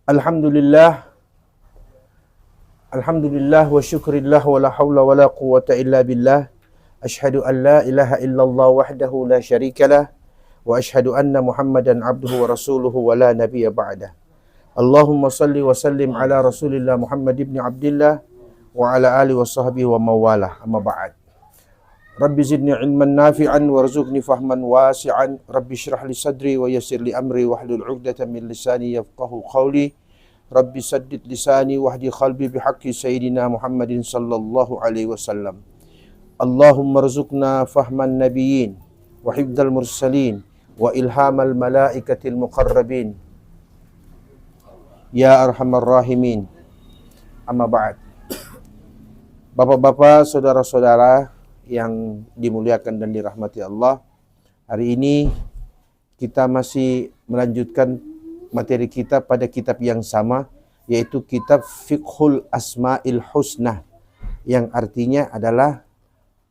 Alhamdulillah, Alhamdulillah wa syukrillah wa la hawla wa la quwwata illa billah. Ashhadu an la ilaha illallah wahdahu la syarikalah wa ashhadu anna Muhammadan abduhu wa rasuluhu wa la nabiyya ba'dah. Allahumma salli wa sallim ala Rasulillah Muhammad ibn Abdillah wa ala alihi wa sahbihi wa mawalah. Amma ba'd. Rabbi zidni ilman nafi'an warzuqni fahman wasi'an. Rabbi syrah li sadri wa yassir li amri wahlul 'uqdatam min lisani yafqahu qawli. Rabbi saddid lisani wahdi qalbi bihaqqi sayyidina Muhammadin sallallahu alaihi wasallam. Allahumma rzuqna fahman nabiyyin wa hifdzal mursalin wa ilhamal malaikatil muqarrabin. Ya arhamar rahimin. Amma ba'd. Bapak-bapak, saudara-saudara yang dimuliakan dan dirahmati Allah, hari ini kita masih melanjutkan materi kita pada kitab yang sama, yaitu kitab Fiqhul Asma'il Husna, yang artinya adalah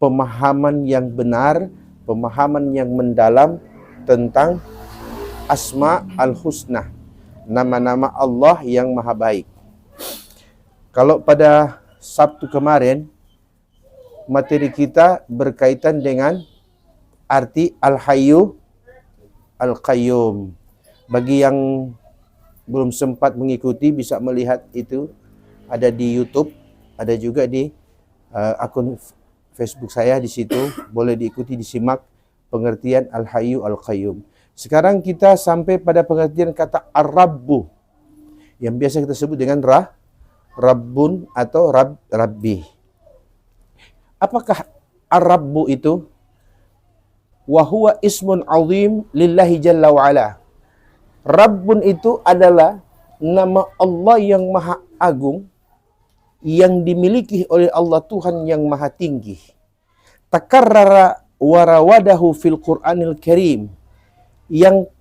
pemahaman yang benar, pemahaman yang mendalam tentang Asma' al-Husna, nama-nama Allah yang maha baik. Kalau pada Sabtu kemarin materi kita berkaitan dengan arti Al-Hayyu Al-Qayyum. Bagi yang belum sempat mengikuti bisa melihat itu, ada di YouTube, ada juga di akun Facebook saya di situ, boleh diikuti, disimak pengertian Al-Hayyu Al-Qayyum. Sekarang kita sampai pada pengertian kata Ar-Rabbu, yang biasa kita sebut dengan Rabbun atau Rabbi. Apakah Ar-Rabbu itu? Wa huwa ismun azim lillahi jalla wa ala. Rabbun itu adalah nama Allah yang maha agung, yang dimiliki oleh Allah Tuhan yang maha tinggi. Takarrara warawadahu fil Qur'anil Karim. Yang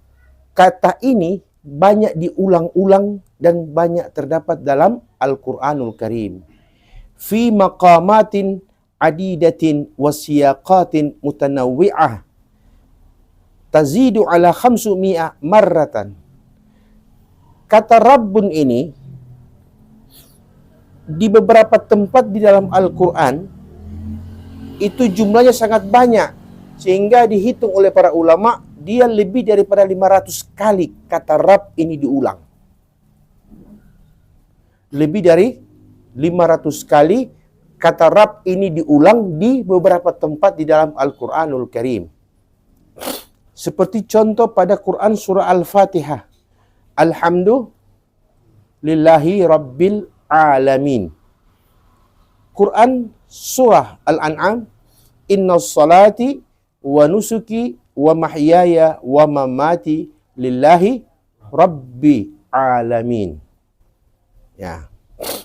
kata ini banyak diulang-ulang dan banyak terdapat dalam Al-Qur'anul Karim. Fi maqamatin adidatin wasiyaqatin mutanawwi'ah tazidu ala 500 marratan. Kata Rabbun ini di beberapa tempat di dalam Al-Quran itu jumlahnya sangat banyak, sehingga dihitung oleh para ulama dia lebih daripada 500 kali kata Rabb ini diulang. Lebih dari 500 kali kata Rabb ini diulang di beberapa tempat di dalam Al-Quranul Karim. Seperti contoh pada Quran surah Al-Fatihah. Alhamdulillahi Rabbil Alamin. Quran surah Al-An'am. Inna salati wa nusuki wa mahyaya wa mamati lillahi Rabbi Alamin. Ya.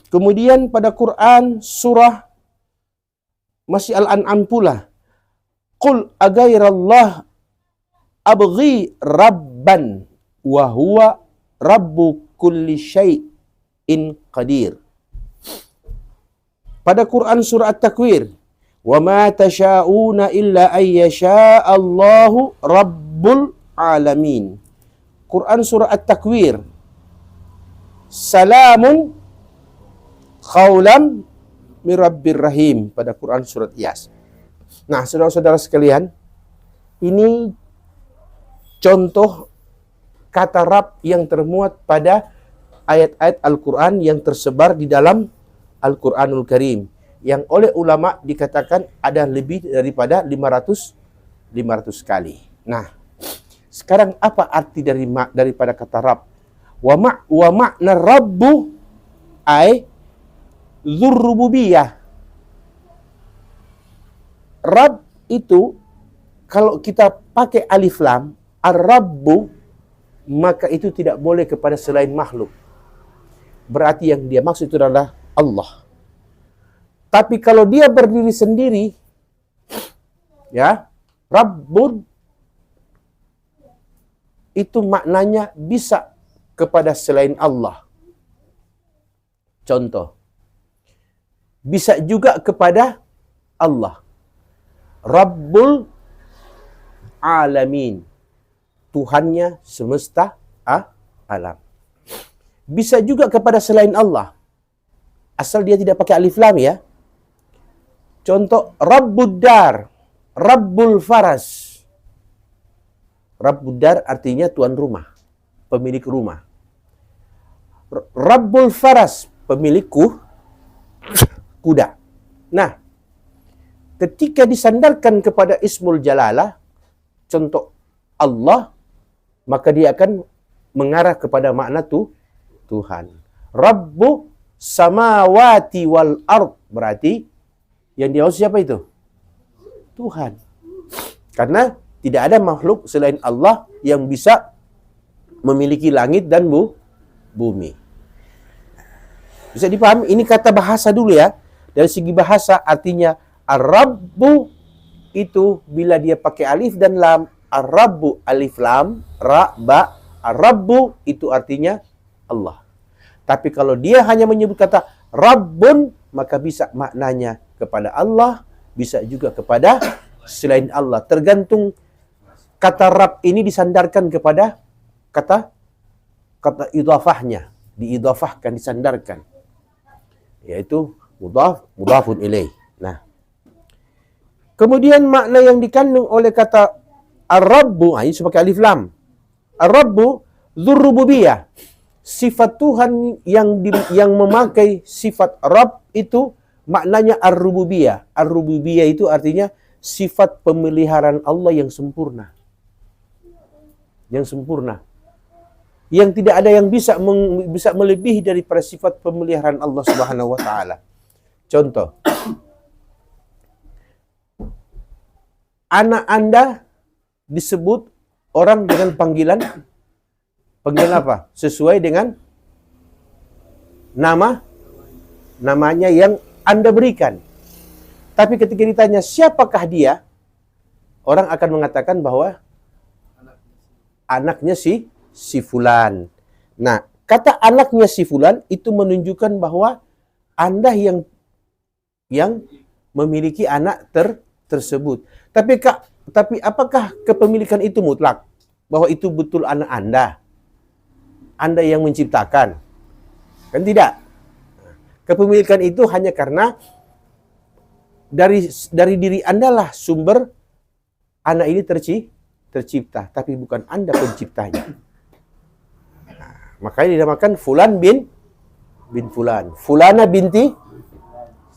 Kemudian pada Quran surah masih Al-An'am pula. Qul agairallah abghi rabban wa huwa rabbu kulli syai'in qadir. Pada Quran surah At-Takwir, wa ma tasha'una illa ayyasha'allahu rabbul alamin. Quran surah At-Takwir, salamun qaulam mirabbir rahim. Pada Quran surat Yas. Nah, saudara-saudara sekalian, ini contoh kata Rabb yang termuat pada ayat-ayat Al-Quran yang tersebar di dalam Al-Quranul Karim, yang oleh ulama dikatakan ada lebih daripada 500 kali. Nah, sekarang apa arti daripada kata Rabb? Wa ma'na Rabbu ay Dzurrububiyah. Rabb itu kalau kita pakai alif lam, Ar-Rabbu, maka itu tidak boleh kepada selain makhluk. Berarti yang dia maksud itu adalah Allah. Tapi kalau dia berdiri sendiri, ya, Rabbun, itu maknanya bisa kepada selain Allah. Contoh, bisa juga kepada Allah. Rabbul Alamin, Tuhannya semesta alam. bisa juga kepada selain Allah. Asal dia tidak pakai alif lam ya. Contoh Rabbud Dar, Rabbul Faras. Rabbud Dar artinya tuan rumah, pemilik rumah. Rabbul Faras, pemilik kuda. Nah, ketika disandarkan kepada Ismul Jalalah, contoh Allah, maka dia akan mengarah kepada makna Tuhan. Rabbu samawati wal ard, berarti yang dimaksud siapa itu? Tuhan. Karena tidak ada makhluk selain Allah yang bisa memiliki langit dan bumi. Bisa dipahami? Ini kata bahasa dulu ya. Dari segi bahasa artinya Ar-Rabbu itu bila dia pakai alif dan lam, Ar-Rabbu alif lam, ra, ba, Ar-Rabbu itu artinya Allah. Tapi kalau dia hanya menyebut kata Rabbun, maka bisa maknanya kepada Allah, bisa juga kepada selain Allah. Tergantung kata Rabb ini disandarkan kepada kata idhafahnya, diidhafahkan, disandarkan. Yaitu mudhafun ilaih. Nah, kemudian makna yang dikandung oleh kata Ar-Rabbu, ini sebagai alif lam. Ar-Rabbu dzurrububiyah. Sifat Tuhan yang memakai sifat Rabb itu maknanya Ar-Rububiyah. Ar-Rububiyah itu artinya sifat pemeliharaan Allah yang sempurna. Yang sempurna. Yang tidak ada yang bisa melebihi daripada sifat pemeliharaan Allah Subhanahu wa taala. Contoh. Anak Anda disebut orang dengan panggilan apa? Sesuai dengan namanya yang Anda berikan. Tapi ketika ditanya siapakah dia, orang akan mengatakan bahwa anaknya si fulan. Nah, kata anaknya si fulan itu menunjukkan bahwa Anda yang memiliki anak tersebut. Tapi apakah kepemilikan itu mutlak? Bahwa itu betul anak Anda? Anda yang menciptakan? Kan tidak. Kepemilikan itu hanya karena dari diri Anda lah sumber anak ini tercipta, tapi bukan Anda penciptanya. Nah, makanya dinamakan Fulan bin Fulan, Fulana binti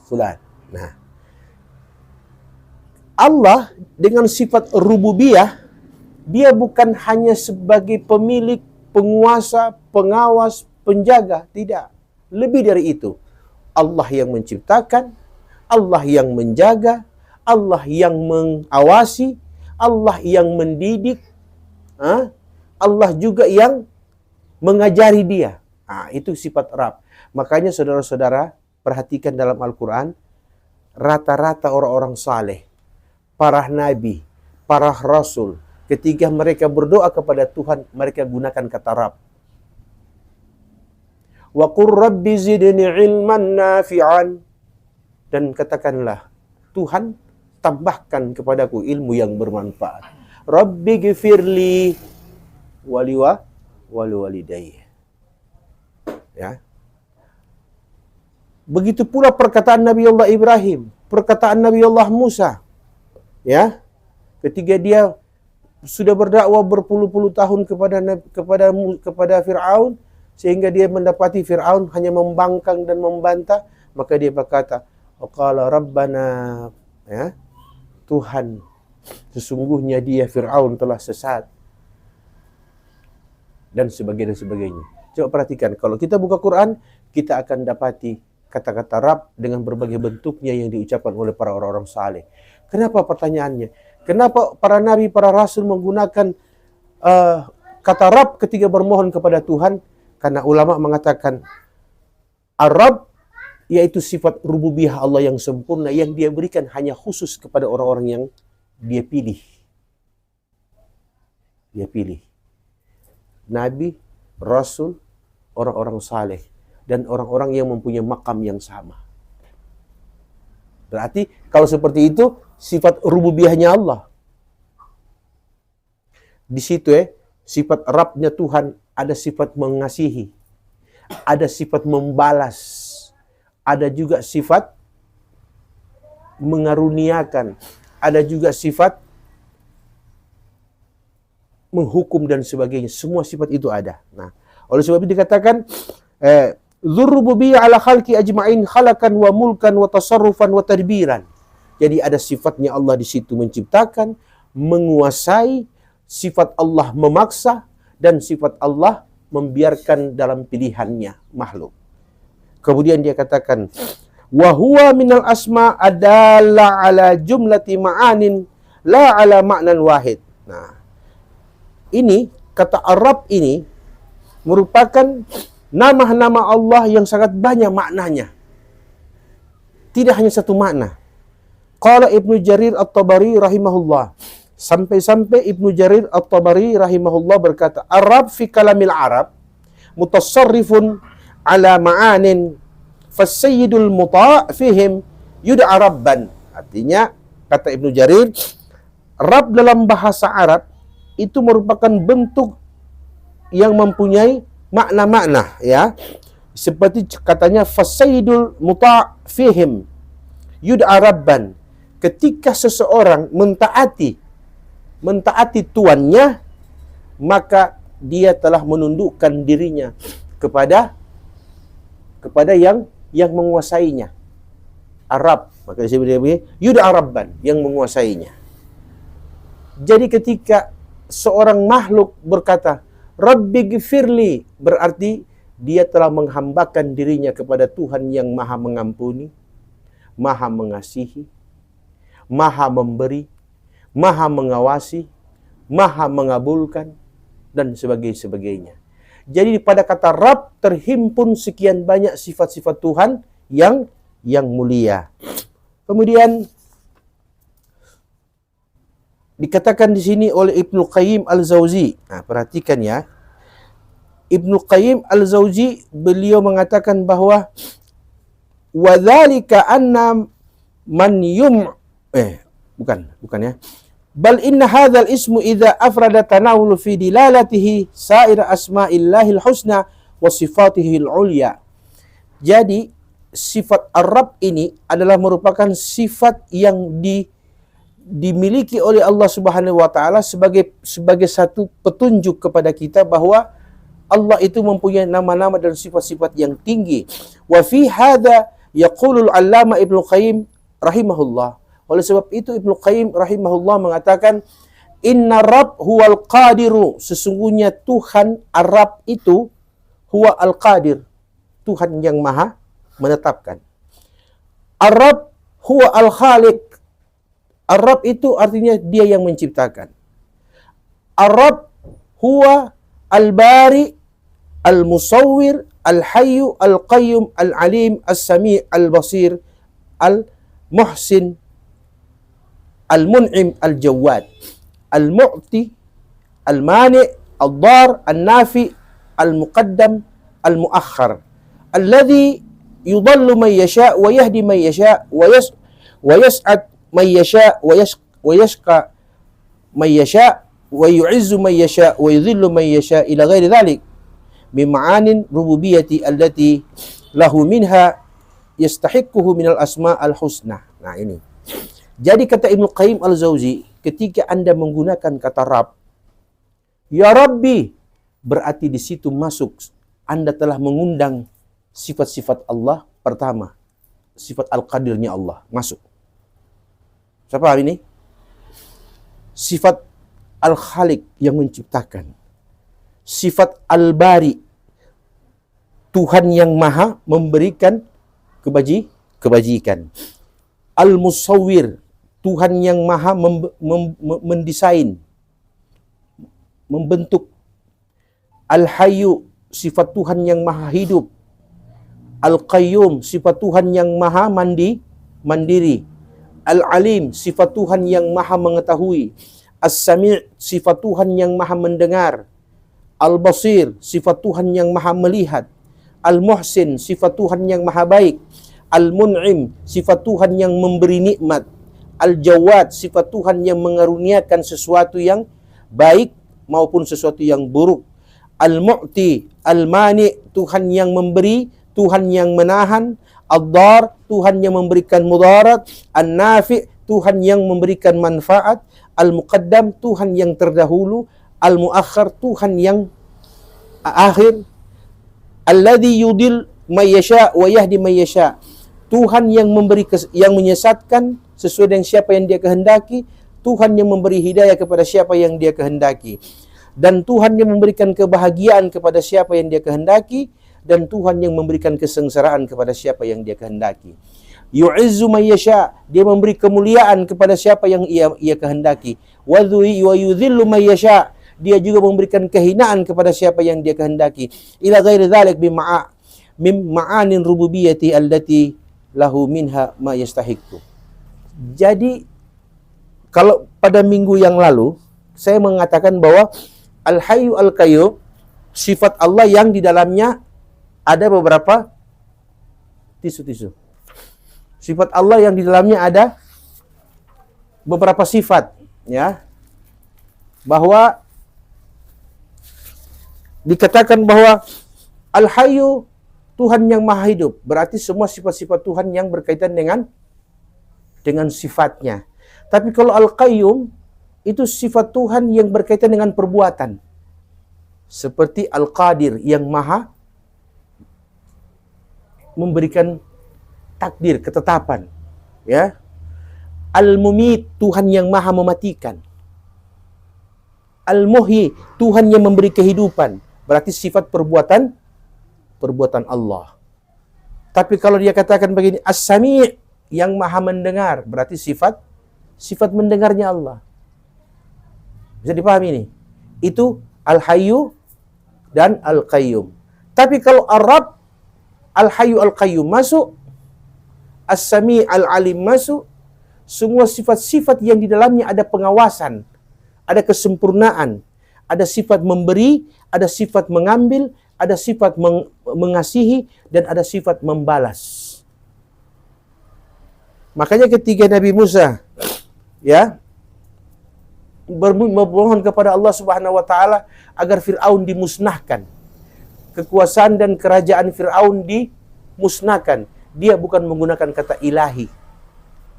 Fulan. Nah, Allah dengan sifat rububiyah, dia bukan hanya sebagai pemilik, penguasa, pengawas, penjaga, tidak. Lebih dari itu. Allah yang menciptakan, Allah yang menjaga, Allah yang mengawasi, Allah yang mendidik, Allah juga yang mengajari dia. Itu sifat Rabb. Makanya saudara-saudara, perhatikan dalam Al-Quran, rata-rata orang-orang saleh, para nabi, para rasul, ketika mereka berdoa kepada Tuhan, mereka gunakan kata Rabb. Wa qur rabbi zidni ilman nafi'an. Dan katakanlah, Tuhan tambahkan kepadaku ilmu yang bermanfaat. Rabbi gfirli wali walidayya. Ya. Begitu pula perkataan Nabi Allah Ibrahim, perkataan Nabi Allah Musa. Ya. Ketika dia sudah berdakwah berpuluh-puluh tahun kepada Fir'aun, sehingga dia mendapati Fir'aun hanya membangkang dan membantah, maka dia berkata, qala rabbana, ya, Tuhan, sesungguhnya dia Fir'aun telah sesat, dan sebagainya. Coba perhatikan, kalau kita buka Quran, kita akan dapati kata-kata Rabb dengan berbagai bentuknya yang diucapkan oleh para orang-orang saleh. Kenapa pertanyaannya? Kenapa para nabi, para rasul menggunakan kata Rabb ketika bermohon kepada Tuhan? Karena ulama mengatakan Ar-Rabb yaitu sifat rububiyah Allah yang sempurna yang dia berikan hanya khusus kepada orang-orang yang dia pilih. Dia pilih. Nabi, Rasul, orang-orang saleh, dan orang-orang yang mempunyai makam yang sama. Berarti kalau seperti itu sifat rububiyahnya Allah. Di situ sifat Rabbnya Tuhan ada sifat mengasihi, ada sifat membalas, ada juga sifat mengaruniakan, ada juga sifat menghukum dan sebagainya. Semua sifat itu ada. Nah, oleh sebab itu dikatakan dzurrububiyyah ala khalqi ajma'in khalakan wa mulkan wa tasarrufan wa tadbiran. Jadi ada sifatnya Allah di situ menciptakan, menguasai, sifat Allah memaksa, dan sifat Allah membiarkan dalam pilihannya makhluk. Kemudian dia katakan wa huwa minal asma adalla ala jumlati ma'anin la ala ma'nan wahid. Nah, ini kata Ar-Rabb ini merupakan nama-nama Allah yang sangat banyak maknanya. Tidak hanya satu makna. Qala Ibnu Jarir At-Tabari rahimahullah. Sampai-sampai Ibnu Jarir At-Tabari rahimahullah berkata, Ar-Rabb fi kalamil Arab mutasarrifun ala ma'anin fasayyidul muta' fihim yud'a rabban. Artinya, kata Ibnu Jarir, Rabb dalam bahasa Arab itu merupakan bentuk yang mempunyai makna-makna, ya. Seperti katanya fasayyidul muta' fihim yud'a rabban. Ketika seseorang mentaati tuannya, maka dia telah menundukkan dirinya kepada yang menguasainya. Arab, maka disebut yud'a rabban, yang menguasainya. Jadi ketika seorang makhluk berkata Rabbi gfirli, berarti dia telah menghambakan dirinya kepada Tuhan yang maha mengampuni, maha mengasihi, maha memberi, maha mengawasi, maha mengabulkan, dan sebagainya. Jadi pada kata Rabb terhimpun sekian banyak sifat-sifat Tuhan yang mulia. Kemudian dikatakan di sini oleh Ibnu Qayyim Al-Jauzi. Nah, perhatikan ya. Ibnu Qayyim Al-Jauzi beliau mengatakan bahwa wa dzalika anna man bukan ya. Bal inna hadzal ismu idza afrada tanawulu fi dilalatihi sa'ir asma'illahil husna wa sifatihil ulya. Jadi sifat Ar-Rabb ini adalah merupakan sifat yang dimiliki oleh Allah Subhanahu wa taala sebagai satu petunjuk kepada kita bahwa Allah itu mempunyai nama-nama dan sifat-sifat yang tinggi. Wa fi hadza yaqulul 'allama Ibnu Qayyim rahimahullah. Oleh sebab itu Ibnu Qayyim rahimahullah mengatakan inna Rabb huwal qadiru, sesungguhnya Tuhan Ar-Rabb itu huwa al-qadir, Tuhan yang maha menetapkan. Ar-Rabb huwa al-khaliq, Ar-Rabb itu artinya dia yang menciptakan. Ar-Rabb huwa al-bari, al-musawwir, al-hayyu, al-qayyum, al-alim, as-sami' al-basir, al-muhsin, al-mun'im, al-jawad, al-mu'ti, al-mani', al-dar, al-nafi, al-muqaddam, al-muakhkhar, alladhi yudallu man yasha' wa yahdi man yasha' wa yas'ad man yasha' wa yashqa man yasha' wa yu'izzu man yasha' wa yudhillu man yasha' ila ghairi dhalik min ma'anin rububiyyati allati lahu minha yastahiqquhu minal asma' al-husna. Nah, ini. Jadi kata Ibnu Qayyim Al-Jauzi, ketika Anda menggunakan kata Rabb, ya Rabbi, berarti di situ masuk Anda telah mengundang sifat-sifat Allah. Pertama, sifat Al-Qadirnya Allah masuk. Siapa ini? Sifat Al-Khaliq yang menciptakan. Sifat Al-Bari, Tuhan yang maha memberikan kebajikan. Al-Musawwir, Tuhan yang maha mendesain, membentuk. Al-Hayyu, sifat Tuhan yang maha hidup. Al-Qayyum, sifat Tuhan yang maha mandiri. Al-Alim, sifat Tuhan yang maha mengetahui. As-Sami', sifat Tuhan yang maha mendengar. Al-Basir, sifat Tuhan yang maha melihat. Al-Muhsin, sifat Tuhan yang maha baik. Al-Mun'im, sifat Tuhan yang memberi nikmat. Al-Jawad, sifat Tuhan yang mengaruniakan sesuatu yang baik maupun sesuatu yang buruk. Al-Mu'ti, Al-Mani', Tuhan yang memberi, Tuhan yang menahan. Ad-Dar, Tuhan yang memberikan mudarat. An-Nafi', Tuhan yang memberikan manfaat. Al-Muqaddam, Tuhan yang terdahulu. Al-Muakhir, Tuhan yang akhir. Alladhi yudil may yasha' wa yahdi may yasha'. Tuhan yang memberi yang menyesatkan sesuai dengan siapa yang Dia kehendaki, Tuhan yang memberi hidayah kepada siapa yang Dia kehendaki. Dan Tuhan yang memberikan kebahagiaan kepada siapa yang Dia kehendaki, dan Tuhan yang memberikan kesengsaraan kepada siapa yang Dia kehendaki. Yu'izzu may yasha', Dia memberi kemuliaan kepada siapa yang ia kehendaki. Wa yudhillu may yasha', Dia juga memberikan kehinaan kepada siapa yang Dia kehendaki. Ila ghairi dzalik mim ma'anin rububiyyati allati lahu minha ma yastahiqu. Jadi kalau pada minggu yang lalu saya mengatakan bahwa Al-Hayyu Al-Qayyum sifat Allah yang di dalamnya ada beberapa tisu. Sifat Allah yang di dalamnya ada beberapa sifat, ya. Bahwa dikatakan bahwa Al-Hayyu, Tuhan yang maha hidup, berarti semua sifat-sifat Tuhan yang berkaitan dengan sifatnya. Tapi kalau Al-Qayyum, itu sifat Tuhan yang berkaitan dengan perbuatan. Seperti Al-Qadir yang maha memberikan takdir, ketetapan. Ya. Al-Mumit, Tuhan yang maha mematikan. Al-Muhyi, Tuhan yang memberi kehidupan. Berarti sifat perbuatan Allah. Tapi kalau dia katakan begini, As-Sami', yang maha mendengar, berarti sifat mendengarnya Allah. Bisa dipahami ini? Itu Al-Hayyu dan Al-Qayyum. Tapi kalau Ar-Rabb, Al-Hayyu Al-Qayyum masuk, As-Sami' Al-Alim masuk, semua sifat-sifat yang di dalamnya ada pengawasan, ada kesempurnaan, ada sifat memberi, ada sifat mengambil, ada sifat mengasihi, dan ada sifat membalas. Makanya ketika Nabi Musa memohon kepada Allah Subhanahu wa taala agar Firaun dimusnahkan, kekuasaan dan kerajaan Firaun dimusnahkan, dia bukan menggunakan kata ilahi,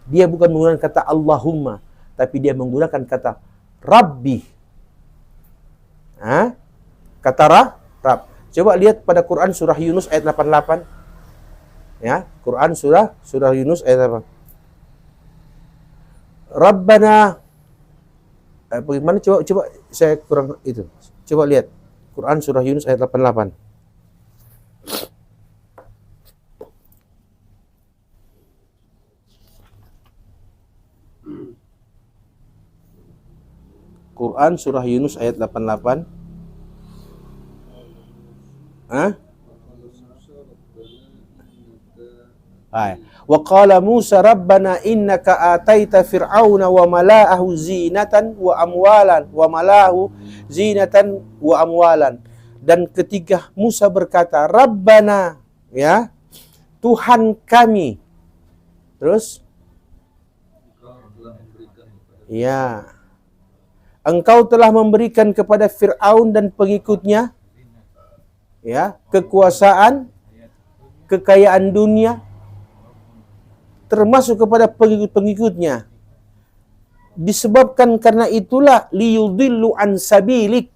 dia bukan menggunakan kata Allahumma, tapi dia menggunakan kata Rabbi. Kata Rabb. Coba lihat pada Quran surah Yunus ayat 88. Ya, Quran surah Yunus ayat 8. Rabbana, bagaimana coba saya kurang itu. Coba lihat Quran surah Yunus ayat 88. Quran surah Yunus ayat 88. Wa qala Musa rabbana innaka ataita fir'auna wa mala'ahu zinatan wa amwalan. Dan ketika Musa berkata Rabbana, ya, Tuhan kami. Terus ya, Engkau telah memberikan kepada Fir'aun dan pengikutnya, ya, kekuasaan, kekayaan dunia, termasuk kepada pengikut-pengikutnya. Disebabkan karena itulah liyudillu an sabilik,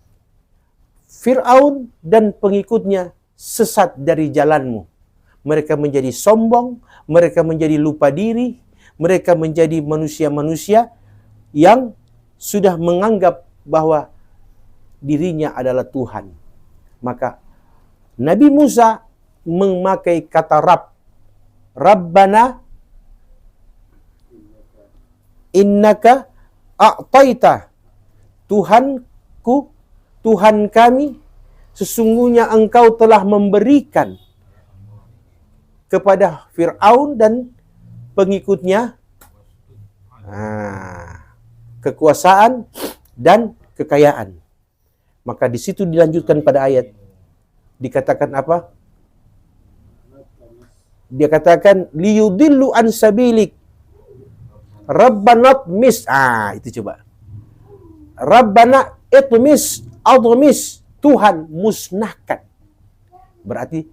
Fir'aun dan pengikutnya sesat dari jalanmu. Mereka menjadi sombong, mereka menjadi lupa diri, mereka menjadi manusia-manusia yang sudah menganggap bahwa dirinya adalah Tuhan. Maka Nabi Musa memakai kata Rabbana innaka a'taita, Tuhanku, Tuhan kami, sesungguhnya Engkau telah memberikan kepada Fir'aun dan pengikutnya kekuasaan dan kekayaan. Maka di situ dilanjutkan pada ayat, dikatakan apa? Dia katakan liyudillu an sabilik Rabbana tmis. Itu coba. Rabbana itmis, admis, Tuhan musnahkan. Berarti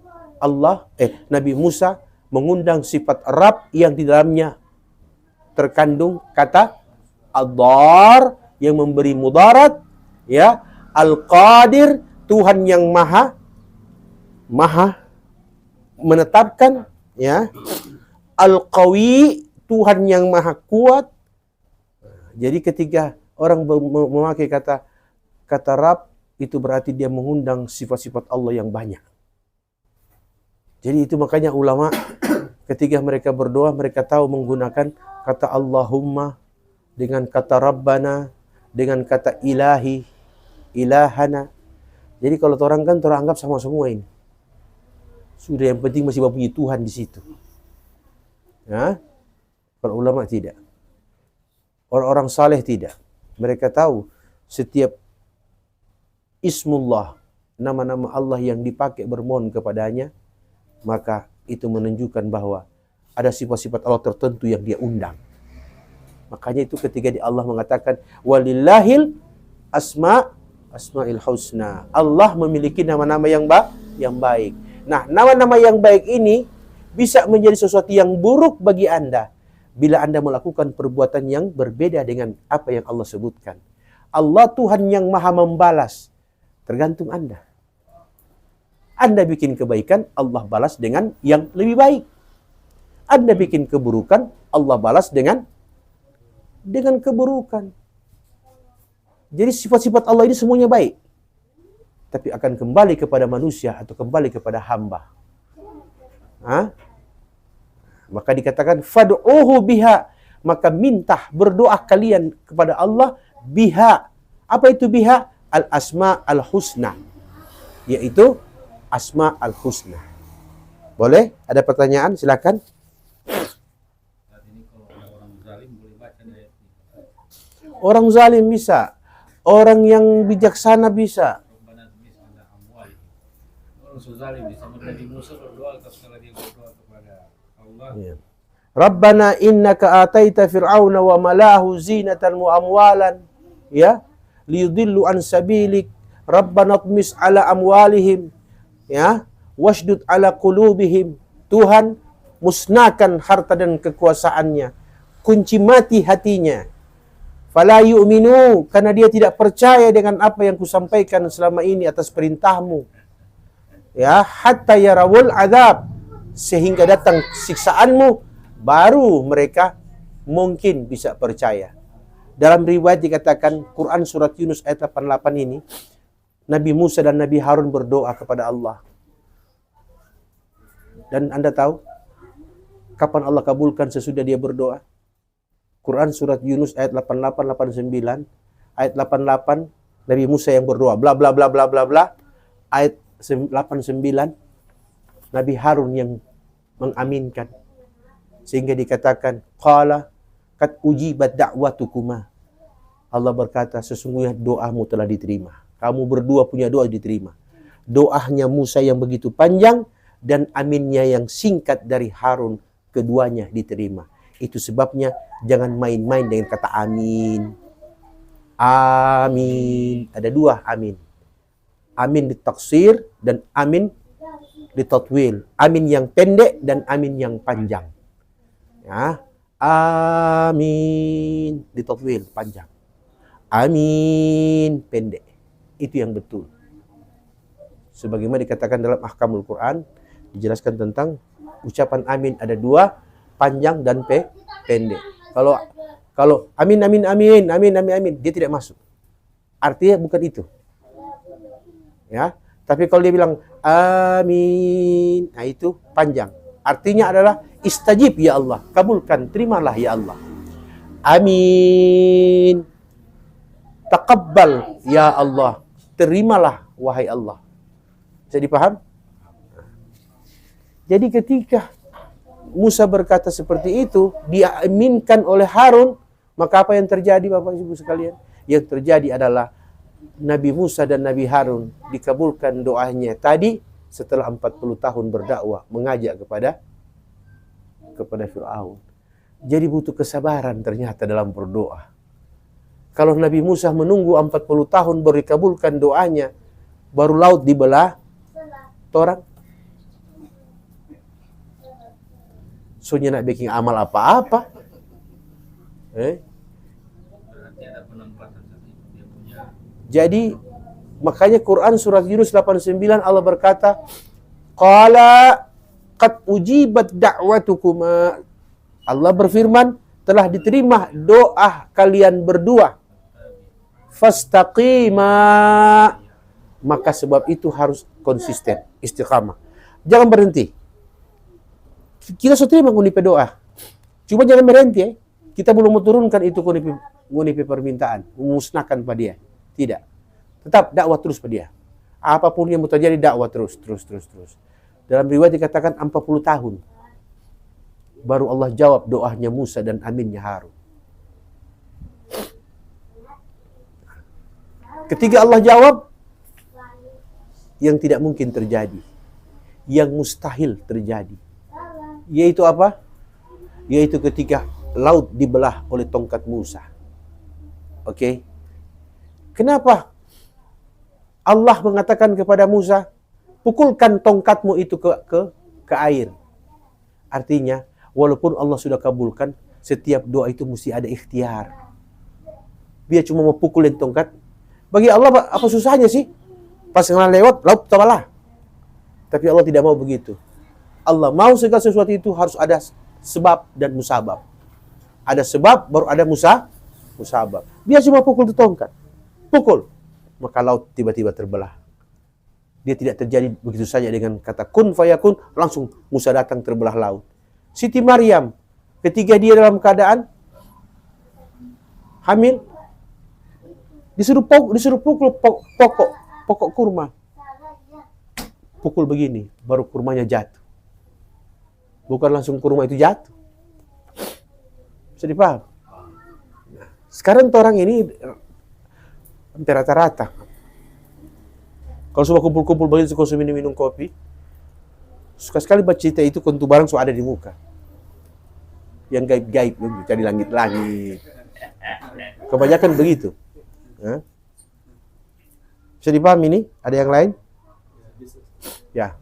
Nabi Musa mengundang sifat Rabb yang di dalamnya terkandung kata Ad-Dar yang memberi mudarat, ya, Al-Qadir Tuhan yang maha menetapkan, ya, Al-Qawi Tuhan yang maha kuat. Jadi ketika orang memakai kata Rabb, itu berarti dia mengundang sifat-sifat Allah yang banyak. Jadi itu makanya ulama ketika mereka berdoa, mereka tahu menggunakan kata Allahumma, dengan kata Rabbana, dengan kata Ilahi, Ilahana. Jadi kalau orang kan teranggap sama semua ini. Sudah, yang penting masih punya Tuhan di situ. Ya? Kalau ulama tidak. Orang-orang saleh tidak. Mereka tahu setiap Ismullah, nama-nama Allah yang dipakai bermohon kepadanya, maka itu menunjukkan bahwa ada sifat-sifat Allah tertentu yang dia undang. Makanya itu ketika Allah mengatakan walillahil asmaul husna. Allah memiliki nama-nama yang baik. Nah, nama-nama yang baik ini bisa menjadi sesuatu yang buruk bagi Anda bila Anda melakukan perbuatan yang berbeda dengan apa yang Allah sebutkan. Allah Tuhan yang maha membalas. Tergantung Anda. Anda bikin kebaikan, Allah balas dengan yang lebih baik. Anda bikin keburukan, Allah balas dengan keburukan. Jadi sifat-sifat Allah ini semuanya baik. Tapi akan kembali kepada manusia atau kembali kepada hamba. Maka dikatakan fad'uhu biha, maka minta, berdoa kalian kepada Allah biha. Apa itu biha? Al-asma al-husna, yaitu asma al-husna. Boleh? Ada pertanyaan? Silakan. Orang zalim bisa. Orang yang bijaksana bisa. Orang zalim bisa. Nabi Musa berdoa setelah dia berdoa kepada Allah. Ya. Rabbana innaka ataita fir'auna wa malahu zinatan wa amwalan, ya, liyudillu an sabilik. Rabbana tmis ala amwalihim, ya, washdud ala qulubihim. Tuhan, musnahkan harta dan kekuasaannya, kunci mati hatinya. Fala yu'minu, karena dia tidak percaya dengan apa yang kusampaikan selama ini atas perintahmu. Ya, hatta yarawul azab, sehingga datang siksaanmu, baru mereka mungkin bisa percaya. Dalam riwayat dikatakan, Quran surat Yunus ayat 88 ini, Nabi Musa dan Nabi Harun berdoa kepada Allah. Dan Anda tahu kapan Allah kabulkan sesudah dia berdoa? Quran surat Yunus ayat 88 89, ayat 88 Nabi Musa yang berdoa bla bla bla bla bla bla. Ayat 89 Nabi Harun yang mengaminkan. Sehingga dikatakan qala qad ujibat da'watukuma. Allah berkata, sesungguhnya doamu telah diterima. Kamu berdua punya doa diterima. Doanya Musa yang begitu panjang dan aminnya yang singkat dari Harun, keduanya diterima. Itu sebabnya jangan main-main dengan kata amin. Amin. Ada dua amin. Amin ditaksir dan amin ditatwil. Amin yang pendek dan amin yang panjang. Ya. Amin ditatwil panjang. Amin pendek. Itu yang betul. Sebagaimana dikatakan dalam Ahkamul Quran, dijelaskan tentang ucapan amin ada dua, panjang dan pendek. Kalau amin amin amin amin amin amin, dia tidak masuk. Artinya bukan itu. Ya, tapi kalau dia bilang amin, nah itu panjang. Artinya adalah istajib ya Allah, kabulkan, terimalah ya Allah. Amin. Taqabbal ya Allah, terimalah wahai Allah. Bisa dipaham? Jadi ketika Musa berkata seperti itu, diaminkan oleh Harun, maka apa yang terjadi Bapak Ibu sekalian? Yang terjadi adalah Nabi Musa dan Nabi Harun dikabulkan doanya tadi setelah 40 tahun berdakwah, mengajak kepada Fir'aun. Jadi butuh kesabaran ternyata dalam berdoa. Kalau Nabi Musa menunggu 40 tahun baru dikabulkan doanya, baru laut dibelah, orang Soalnya nak bikin amal apa-apa. Berarti ada penempatan tadi dia punya. Jadi makanya Quran surat Yunus 89 Allah berkata, qala qad ujibat da'watukuma. Allah berfirman, telah diterima doa kalian berdua. Fastaqima. Maka sebab itu harus konsisten, istiqamah. Jangan berhenti. Kita sudah terima ngunipe doa. Cuma jangan berhenti. Kita belum menurunkan itu ngunipe permintaan, memusnahkan pada dia. Tidak. Tetap dakwah terus pada dia. Apapun yang mau terjadi, dakwah terus. Dalam riwayat dikatakan 40 tahun. Baru Allah jawab doanya Musa dan aminnya Harun. Ketika Allah jawab, yang tidak mungkin terjadi, yang mustahil terjadi, yaitu apa? Yaitu ketika laut dibelah oleh tongkat Musa. Oke? Kenapa Allah mengatakan kepada Musa, pukulkan tongkatmu itu ke air? Artinya, walaupun Allah sudah kabulkan, setiap doa itu mesti ada ikhtiar. Dia cuma mau pukulin tongkat. Bagi Allah apa susahnya sih? Pas lewat, laut tabalah. Tapi Allah tidak mau begitu. Allah mau segala sesuatu itu harus ada sebab dan musabab. Ada sebab, baru ada musabab. Dia cuma pukul itu tongkat. Pukul. Maka laut tiba-tiba terbelah. Dia tidak terjadi begitu saja dengan kata kun fayakun, langsung Musa datang terbelah laut. Siti Maryam, ketika dia dalam keadaan hamil, disuruh pukul pokok kurma. Pukul begini, baru kurmanya jatuh. Bukan langsung kurma itu jatuh. Bisa dipaham? Nah, sekarang orang ini hampir rata-rata. Kalau sudah kumpul-kumpul begitu, kalau minum kopi, suka sekali baca cerita itu kontu barang sudah ada di muka. Yang gaib-gaib, cari langit-langit. Kebanyakan begitu. Bisa dipahami ini? Ada yang lain? Ya.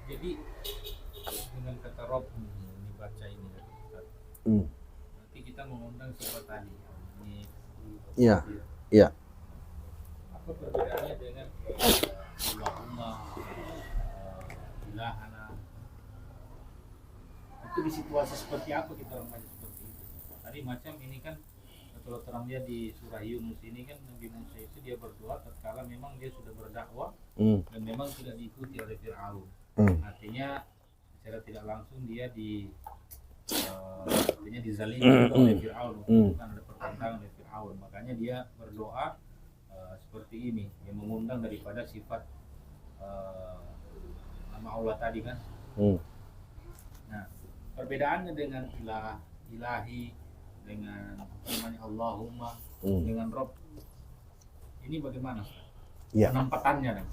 Jadi dengan kata Rob dibaca ini, nanti kita mengundang sifat tadi. Iya. Iya. Apa perbedaannya dengan Allahumma ilahana? Itu di situasi seperti apa kita orang baca seperti itu? Tadi macam ini kan kalau terang dia di surah Yunus ini kan Nabi Musa itu dia berdoa tatkala memang dia sudah berdakwah dan memang tidak diikuti oleh Fir'aun. Artinya secara tidak langsung dia artinya dizalimi oleh Fir'aun, bukan ada pertentangan oleh Fir'aun. Makanya dia berdoa seperti ini, yang mengundang daripada sifat nama Allah tadi kan. Nah, perbedaannya dengan ilahi, dengan namanya Allahumma, dengan Rob, ini bagaimana? Ya. Penempatannya kan?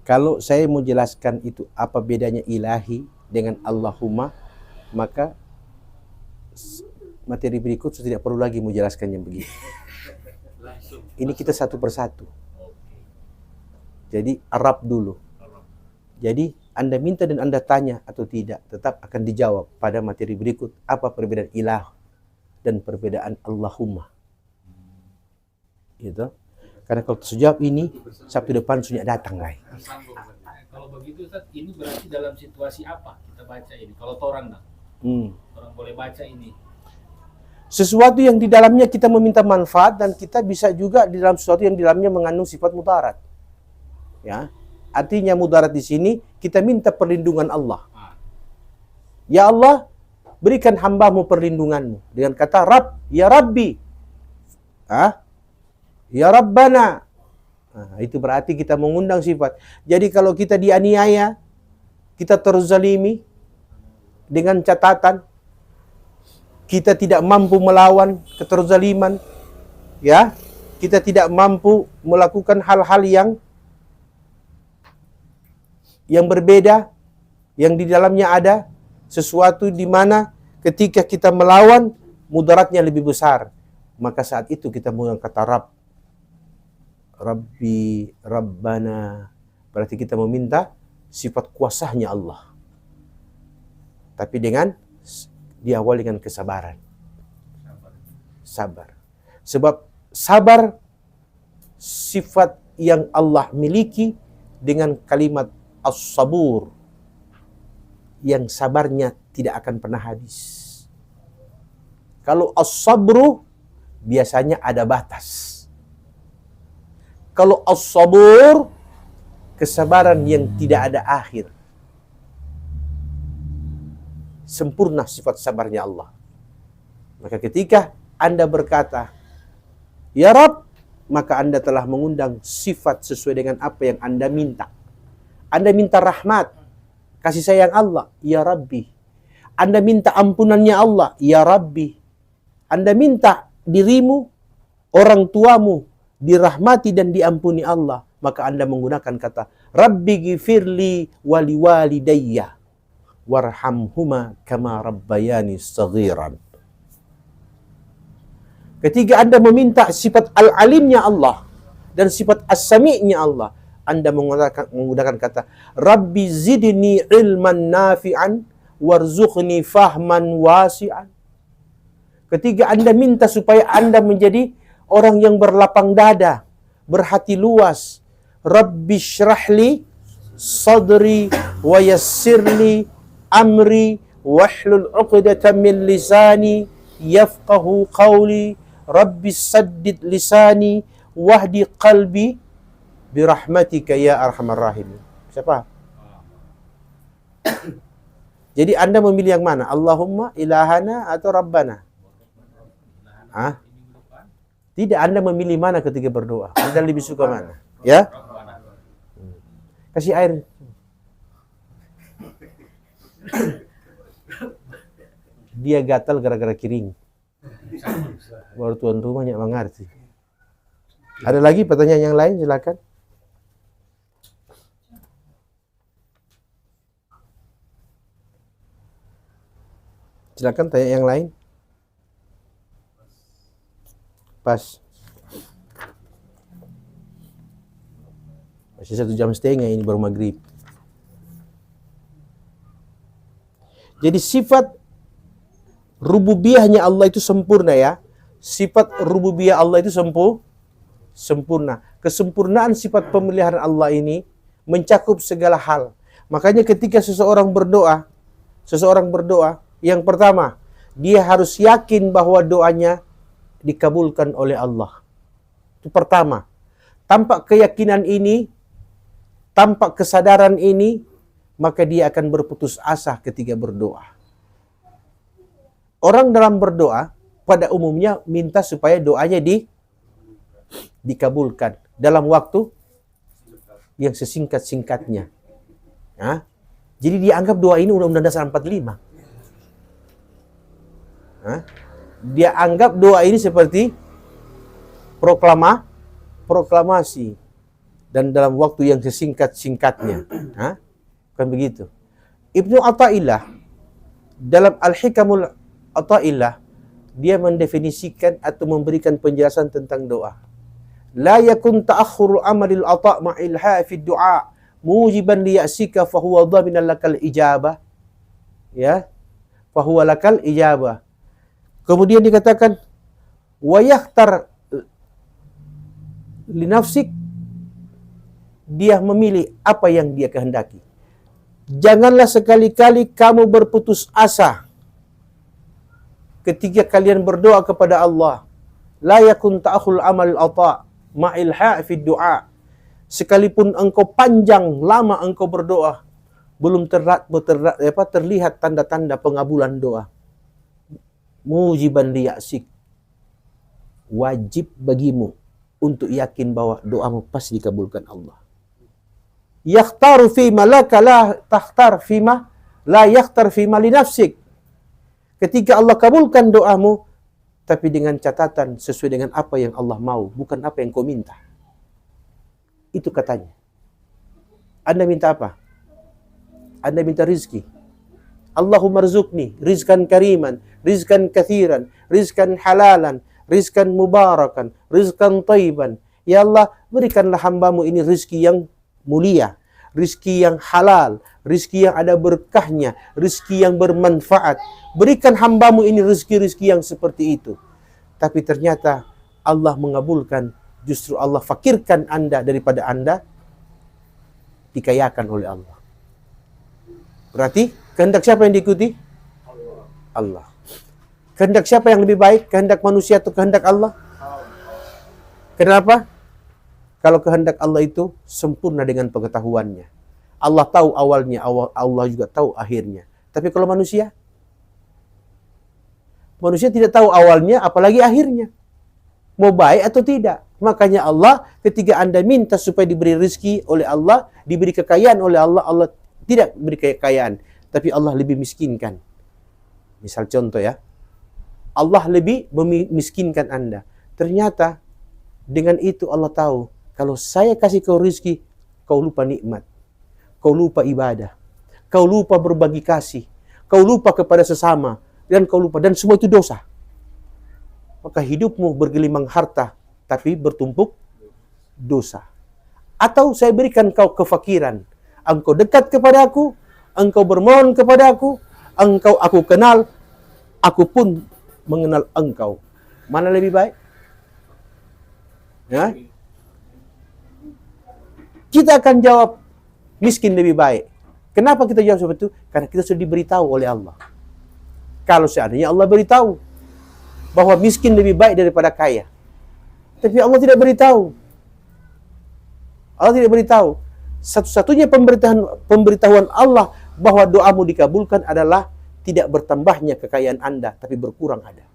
Kalau saya mau jelaskan itu apa bedanya ilahi dengan Allahumma, maka materi berikut sudah tidak perlu lagi mau jelaskan yang begitu. Ini kita satu persatu. Jadi Arab dulu. Jadi Anda minta dan Anda tanya atau tidak, tetap akan dijawab pada materi berikut. Apa perbedaan ilah dan perbedaan Allahumma. Gitu. Karena kalau terjawab ini, Sabtu depan sudah datang lagi. Kalau begitu Ustaz, ini berarti dalam situasi apa kita baca ini? Kalau orang orang boleh baca ini. Sesuatu yang di dalamnya kita meminta manfaat, dan kita bisa juga di dalam sesuatu yang di dalamnya mengandung sifat mudarat. Ya. Artinya mudarat di sini kita minta perlindungan Allah. Ya Allah, berikan hambamu perlindunganmu dengan kata Rabb, ya Rabbi, ya Rabbana. Itu berarti kita mengundang sifat. Jadi kalau kita dianiaya, kita terzalimi, dengan catatan kita tidak mampu melawan keterzaliman, ya, kita tidak mampu melakukan hal-hal yang berbeda, yang di dalamnya ada sesuatu di mana ketika kita melawan mudaratnya lebih besar, maka saat itu kita menggunakan kata Rabb, Rabbi, Rabbana. Berarti kita meminta sifat kuasanya Allah. Tapi diawali dengan kesabaran. Sabar. Sebab sabar sifat yang Allah miliki dengan kalimat as-sabur, yang sabarnya tidak akan pernah habis. Kalau as-sabru biasanya ada batas. Kalau as-sabur, kesabaran yang tidak ada akhir. Sempurna sifat sabarnya Allah. Maka ketika Anda berkata, Ya Rabb, maka Anda telah mengundang sifat sesuai dengan apa yang Anda minta. Anda minta rahmat, kasih sayang Allah, Ya Rabbi. Anda minta ampunannya Allah, Ya Rabbi. Anda minta dirimu, orang tuamu, dirahmati dan diampuni Allah. Maka Anda menggunakan kata, Rabbi gifirli wali walidayya warhamhuma kama rabbayani saghiran. Ketika Anda meminta sifat al-alimnya Allah dan sifat as-sami'nya Allah, Anda menggunakan kata, Rabbi zidni ilman nafi'an warzuqni fahman wasi'an. Ketika Anda minta supaya Anda menjadi orang yang berlapang dada, berhati luas, Rabbi syrahli sadri wa yassirli amri wahlul 'uqdatam min lisani yafqahu qawli Rabbi saddid lisani wahdi qalbi birahmatika ya arhamar rahimin. Siapa? Jadi Anda memilih yang mana? Allahumma ilahana atau Rabbana? Hah? Tidak, Anda memilih mana ketika berdoa? Anda lebih suka mana? Ya? Kasih air. Dia gatal gara-gara kiring. Baru tuan rumahnya mengerti. Ada lagi pertanyaan yang lain? Silakan. Silakan tanya yang lain. Pas. Masih 1 jam setengah ini baru maghrib. Jadi sifat rububiyahnya Allah itu sempurna ya. Sifat rububiyah Allah itu sempurna. Kesempurnaan sifat pemeliharaan Allah ini mencakup segala hal. Makanya ketika seseorang berdoa, yang pertama, dia harus yakin bahwa doanya dikabulkan oleh Allah. Itu pertama. Tanpa keyakinan ini, tanpa kesadaran ini, maka dia akan berputus asa ketika berdoa. Orang dalam berdoa, pada umumnya minta supaya doanya dikabulkan dalam waktu yang sesingkat-singkatnya. Nah, jadi dianggap doa ini Undang-Undang Dasar 45. Nah, dia anggap doa ini seperti proklamasi dan dalam waktu yang sesingkat-singkatnya. Nah, bukan begitu. Ibnu Athaillah dalam Al-Hikamul Athaillah dia mendefinisikan atau memberikan penjelasan tentang doa. La yakun ta'akhkhuru amalil ata' ma'il hafi du'a mujiban li ya'sika fa huwa dhaminan lakal ijabah. Ya. Fa huwa lakal ijabah. Kemudian dikatakan wa yakhtar li nafsik, dia memilih apa yang dia kehendaki. Janganlah sekali-kali kamu berputus asa ketika kalian berdoa kepada Allah. La yakun ta'akhul amal ata' ma'il hafi du'a. Sekalipun engkau panjang lama engkau berdoa, belum terlihat tanda-tanda pengabulan doa. Mujiban liya'sik, wajib bagimu untuk yakin bahwa doamu pasti dikabulkan Allah. Yakhtaru fima laka la takhtar fima la yakhtar fima li nafsik. Ketika Allah kabulkan doamu, tapi dengan catatan sesuai dengan apa yang Allah mau, bukan apa yang kau minta. Itu katanya. Anda minta apa? Anda minta rizki. Allahumma rzuqni rizkan kariman, rizkan kathiran, rizkan halalan, rizkan mubarakan, rizkan tayyiban. Ya Allah, berikanlah hambamu ini rizki yang mulia, rizki yang halal, rizki yang ada berkahnya, rizki yang bermanfaat. Berikan hambamu ini rizki-rizki yang seperti itu. Tapi ternyata Allah mengabulkan, justru Allah fakirkan Anda daripada Anda dikayakan oleh Allah. Berarti kehendak siapa yang diikuti? Allah. Kehendak siapa yang lebih baik? Kehendak manusia atau kehendak Allah? Kenapa? Kalau kehendak Allah itu sempurna dengan pengetahuannya. Allah tahu awalnya, Allah juga tahu akhirnya. Tapi kalau manusia tidak tahu awalnya, apalagi akhirnya. Mau baik atau tidak. Makanya Allah, ketika Anda minta supaya diberi rezeki oleh Allah, diberi kekayaan oleh Allah, Allah tidak beri kekayaan. Tapi Allah lebih miskinkan. Misal contoh ya. Allah lebih memiskinkan Anda. Ternyata, dengan itu Allah tahu, kalau saya kasih kau rezeki, kau lupa nikmat. Kau lupa ibadah. Kau lupa berbagi kasih. Kau lupa kepada sesama. Dan kau lupa, dan semua itu dosa. Maka hidupmu bergelimang harta, tapi bertumpuk dosa. Atau saya berikan kau kefakiran. Engkau dekat kepada aku, engkau bermohon kepada aku kenal, aku pun mengenal engkau. Mana lebih baik? Ya? Kita akan jawab miskin lebih baik. Kenapa kita jawab seperti itu? Karena kita sudah diberitahu oleh Allah. Kalau seandainya Allah beritahu bahwa miskin lebih baik daripada kaya. Tapi Allah tidak beritahu. Allah tidak beritahu. Satu-satunya pemberitahuan Allah bahwa doamu dikabulkan adalah tidak bertambahnya kekayaan Anda, tapi berkurang ada.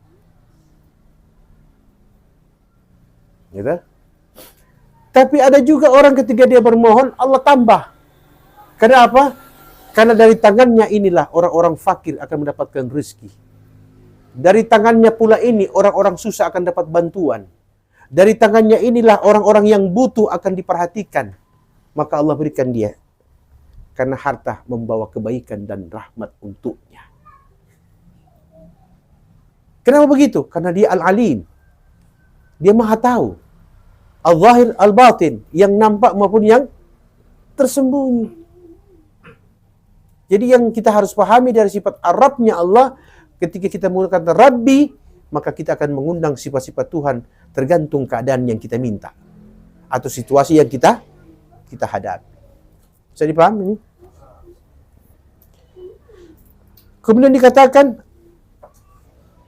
Gitu? Tapi ada juga orang ketika dia bermohon, Allah tambah. Kenapa? Karena dari tangannya inilah orang-orang fakir akan mendapatkan rezeki. Dari tangannya pula ini orang-orang susah akan dapat bantuan. Dari tangannya inilah orang-orang yang butuh akan diperhatikan. Maka Allah berikan dia. Karena harta membawa kebaikan dan rahmat untuknya. Kenapa begitu? Karena dia Al-Alim. Dia Maha Tahu. Al-Zahir, Al-Batin. Yang nampak maupun yang tersembunyi. Jadi yang kita harus pahami dari sifat Arabnya Allah, ketika kita menggunakan Rabbi, maka kita akan mengundang sifat-sifat Tuhan tergantung keadaan yang kita minta. Atau situasi yang kita hadapi. Bisa dipahami ini? Kemudian dikatakan,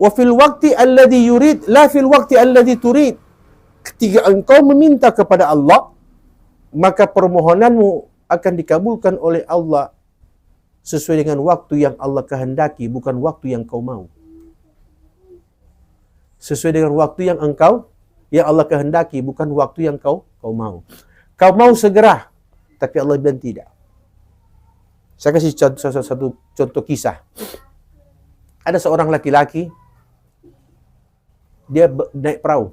wa fil waqti alladhi yurid, la fil waqti alladhi turid. Ketika engkau meminta kepada Allah, maka permohonanmu akan dikabulkan oleh Allah sesuai dengan waktu yang Allah kehendaki, bukan waktu yang kau mau. Sesuai dengan waktu yang Allah kehendaki, bukan waktu yang kau mau. Kau mau segera, tapi Allah bilang tidak. Saya kasih satu contoh kisah. Ada seorang laki-laki, dia naik perahu.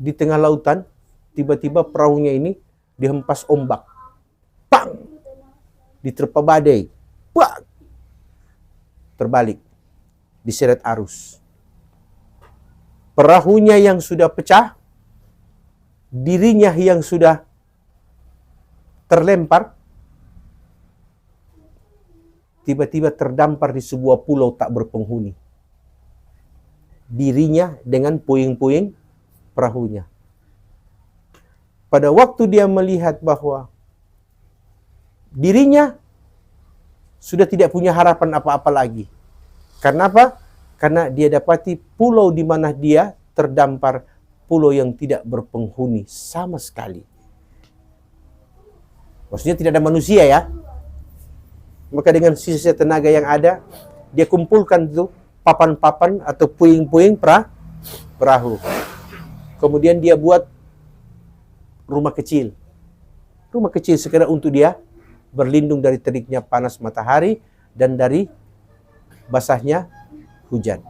Di tengah lautan, tiba-tiba perahunya ini dihempas ombak. Pang! Diterpa badai. Pang! Terbalik. Diseret arus. Perahunya yang sudah pecah, dirinya yang sudah terlempar, tiba-tiba terdampar di sebuah pulau tak berpenghuni. Dirinya dengan puing-puing perahunya. Pada waktu dia melihat bahwa dirinya sudah tidak punya harapan apa-apa lagi. Karena apa? Karena dia dapati pulau di mana dia terdampar, pulau yang tidak berpenghuni sama sekali. Maksudnya tidak ada manusia ya. Maka dengan sisa tenaga yang ada, dia kumpulkan itu papan-papan atau puing-puing perahu. Kemudian dia buat rumah kecil. Rumah kecil sekedar untuk dia berlindung dari teriknya panas matahari dan dari basahnya hujan.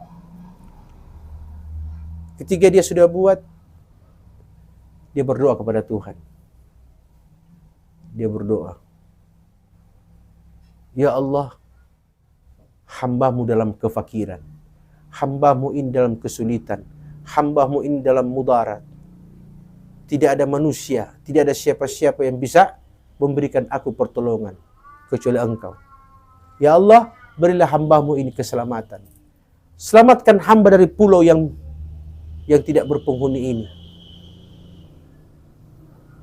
Ketika dia sudah buat, dia berdoa kepada Tuhan. Dia berdoa, ya Allah, hamba-Mu dalam kefakiran, hamba-Mu ini dalam kesulitan, hamba-Mu ini dalam mudarat. Tidak ada manusia, tidak ada siapa-siapa yang bisa memberikan aku pertolongan kecuali Engkau. Ya Allah, berilah hamba-Mu ini keselamatan. Selamatkan hamba dari pulau yang tidak berpenghuni ini.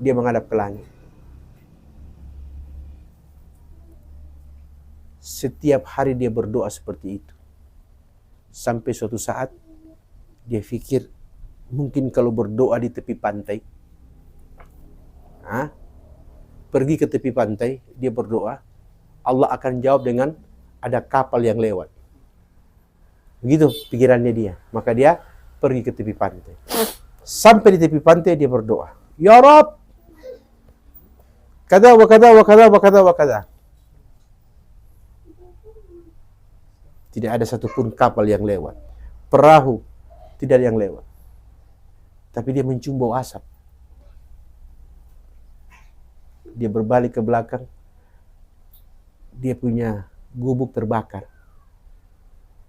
Dia menghadap ke langit. Setiap hari dia berdoa seperti itu. Sampai suatu saat dia pikir, mungkin kalau berdoa di tepi pantai, pergi ke tepi pantai, dia berdoa, Allah akan jawab dengan ada kapal yang lewat. Begitu pikirannya dia. Maka dia pergi ke tepi pantai. Sampai di tepi pantai dia berdoa, Ya Rabb, kada wa kada wa kada wa kada wa kada. Tidak ada satupun kapal yang lewat. Perahu tidak ada yang lewat. Tapi dia mencium bau asap. Dia berbalik ke belakang. Dia punya gubuk terbakar.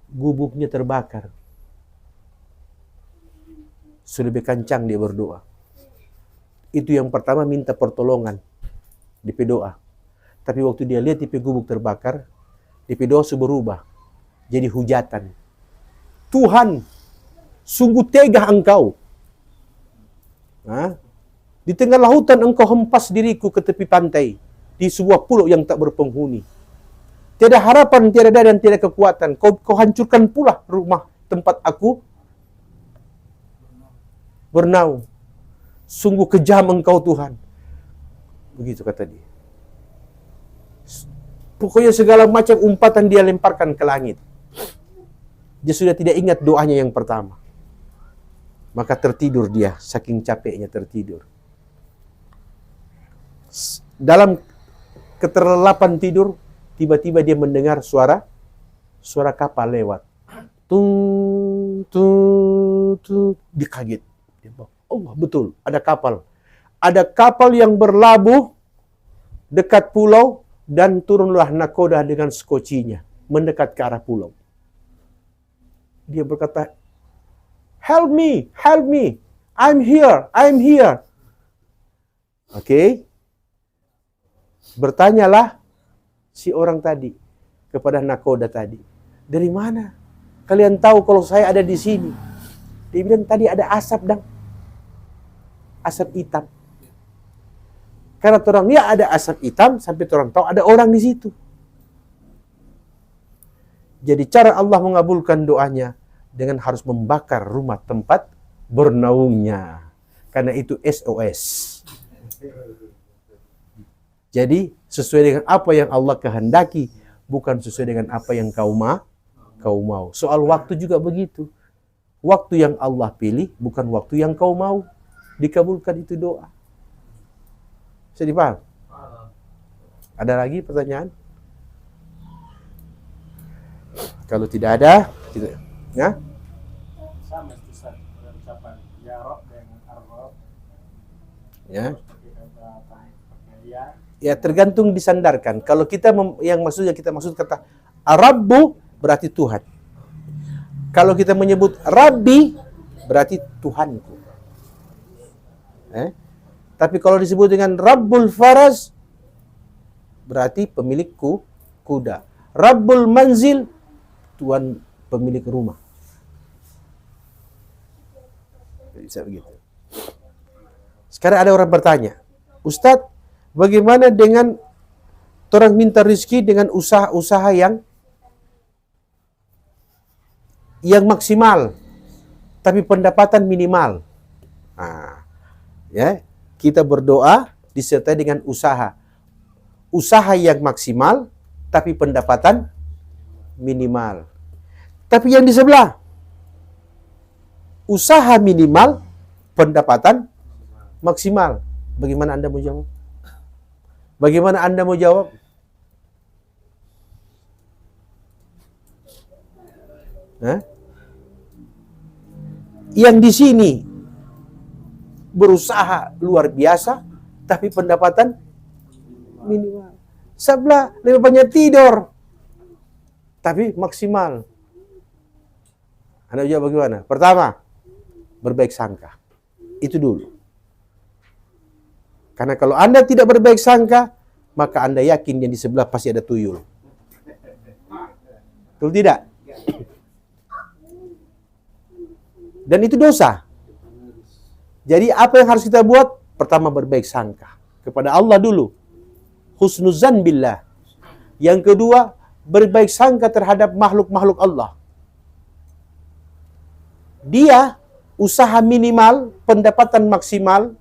Gubuknya terbakar. Sudah lebih kencang dia berdoa. Itu yang pertama minta pertolongan. Di doa. Tapi waktu dia lihat di gubuk terbakar, di doa sudah berubah. Jadi hujatan. Tuhan, sungguh tega Engkau. Di tengah lautan Engkau hempas diriku ke tepi pantai. Di sebuah pulau yang tak berpenghuni. Tiada harapan, tiada daya dan tiada kekuatan. Kau hancurkan pula rumah tempat aku bernaung. Sungguh kejam Engkau Tuhan. Begitu kata dia. Pokoknya segala macam umpatan dia lemparkan ke langit. Dia sudah tidak ingat doanya yang pertama. Maka tertidur dia, saking capeknya tertidur. Dalam keterlelapan tidur, tiba-tiba dia mendengar suara kapal lewat. Tung, tung, tung. Dia kaget. Dia bilang, Allah, betul, ada kapal. Ada kapal yang berlabuh dekat pulau dan turunlah nakoda dengan skocinya mendekat ke arah pulau. Dia berkata, help me, I'm here. Oke. Bertanyalah si orang tadi kepada nakoda tadi, dari mana kalian tahu kalau saya ada di sini? Dia bilang, tadi ada asap asap hitam. Karena orang dia ada asap hitam sampai orang tahu ada orang di situ. Jadi cara Allah mengabulkan doanya dengan harus membakar rumah tempat bernaungnya. Karena itu SOS. Jadi sesuai dengan apa yang Allah kehendaki, bukan sesuai dengan apa yang kau mau. Soal waktu juga begitu. Waktu yang Allah pilih bukan waktu yang kau mau. Dikabulkan itu doa. Bisa dipaham? Ada lagi pertanyaan? Kalau tidak ada, kita, ya? Sama Ustaz ucapan ya Rob dengan Ar-Rob. Ya. Ya tergantung disandarkan. Kalau kita yang maksudnya kita maksud kata Ar-Rabbu berarti Tuhan. Kalau kita menyebut Rabbi berarti Tuhanku. Tapi kalau disebut dengan Rabbul Faras berarti pemilikku kuda. Rabbul Manzil Tuhan pemilik rumah. Bisa begitu. Sekarang ada orang bertanya, Ustadz, bagaimana dengan orang minta rezeki dengan usaha-usaha yang maksimal, tapi pendapatan minimal? Ya, kita berdoa disertai dengan usaha yang maksimal, tapi pendapatan minimal. Tapi yang di sebelah, usaha minimal, pendapatan maksimal. Bagaimana Anda mau jawab? Bagaimana Anda mau jawab? Yang di sini berusaha luar biasa, tapi pendapatan minimal. Sebelah lebih banyak tidur, tapi maksimal. Anda jawab bagaimana? Pertama, berbaik sangka. Itu dulu. Karena kalau Anda tidak berbaik sangka, maka Anda yakin yang di sebelah pasti ada tuyul. Betul tidak? Dan itu dosa. Jadi apa yang harus kita buat? Pertama, berbaik sangka kepada Allah dulu. Husnuzan billah. Yang kedua, berbaik sangka terhadap makhluk-makhluk Allah. Dia usaha minimal, pendapatan maksimal.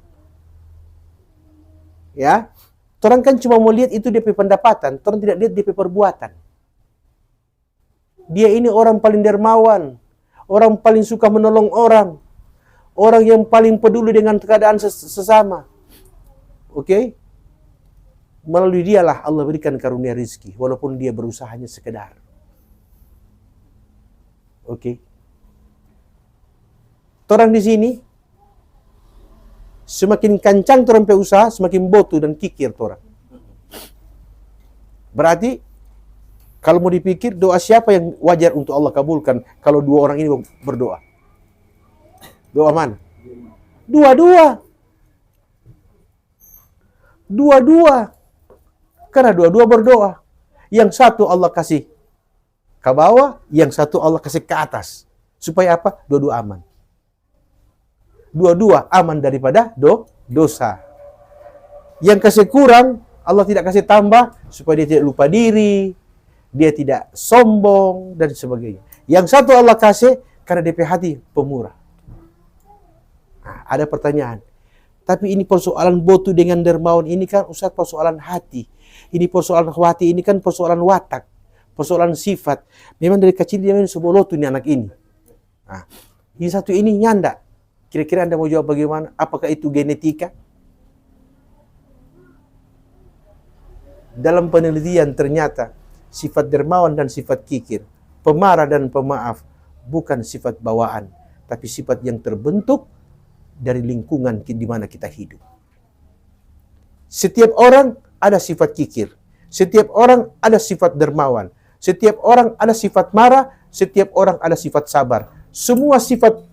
Ya. Orang kan cuma mau lihat itu dia punya pendapatan, orang tidak lihat dia punya perbuatan. Dia ini orang paling dermawan, orang paling suka menolong orang, orang yang paling peduli dengan keadaan sesama. Oke? Melalui dialah Allah berikan karunia rizki, walaupun dia berusahanya sekedar. Oke? Orang di sini semakin kencang orang usaha, semakin botu dan kikir orang. Berarti kalau mau dipikir, doa siapa yang wajar untuk Allah kabulkan kalau dua orang ini berdoa? Doa mana? Dua-dua. Dua-dua. Karena dua-dua berdoa. Yang satu Allah kasih ke bawah, yang satu Allah kasih ke atas. Supaya apa? Dua-dua aman. Dua-dua aman daripada dosa. Yang kasih kurang, Allah tidak kasih tambah, supaya dia tidak lupa diri, dia tidak sombong, dan sebagainya. Yang satu Allah kasih, karena dia hati pemurah. Nah, ada pertanyaan. Tapi ini persoalan botu dengan dermawan ini kan Ustaz persoalan hati. Ini persoalan hati, ini kan persoalan watak. Persoalan sifat. Memang dari kecil dia memang sebuah lotu nih anak ini. Nah, ini satu ini nyanda. Kira-kira Anda mau jawab bagaimana? Apakah itu genetika? Dalam penelitian ternyata sifat dermawan dan sifat kikir, pemarah dan pemaaf, bukan sifat bawaan, tapi sifat yang terbentuk dari lingkungan di mana kita hidup. Setiap orang ada sifat kikir, setiap orang ada sifat dermawan, setiap orang ada sifat marah, setiap orang ada sifat sabar. Semua sifat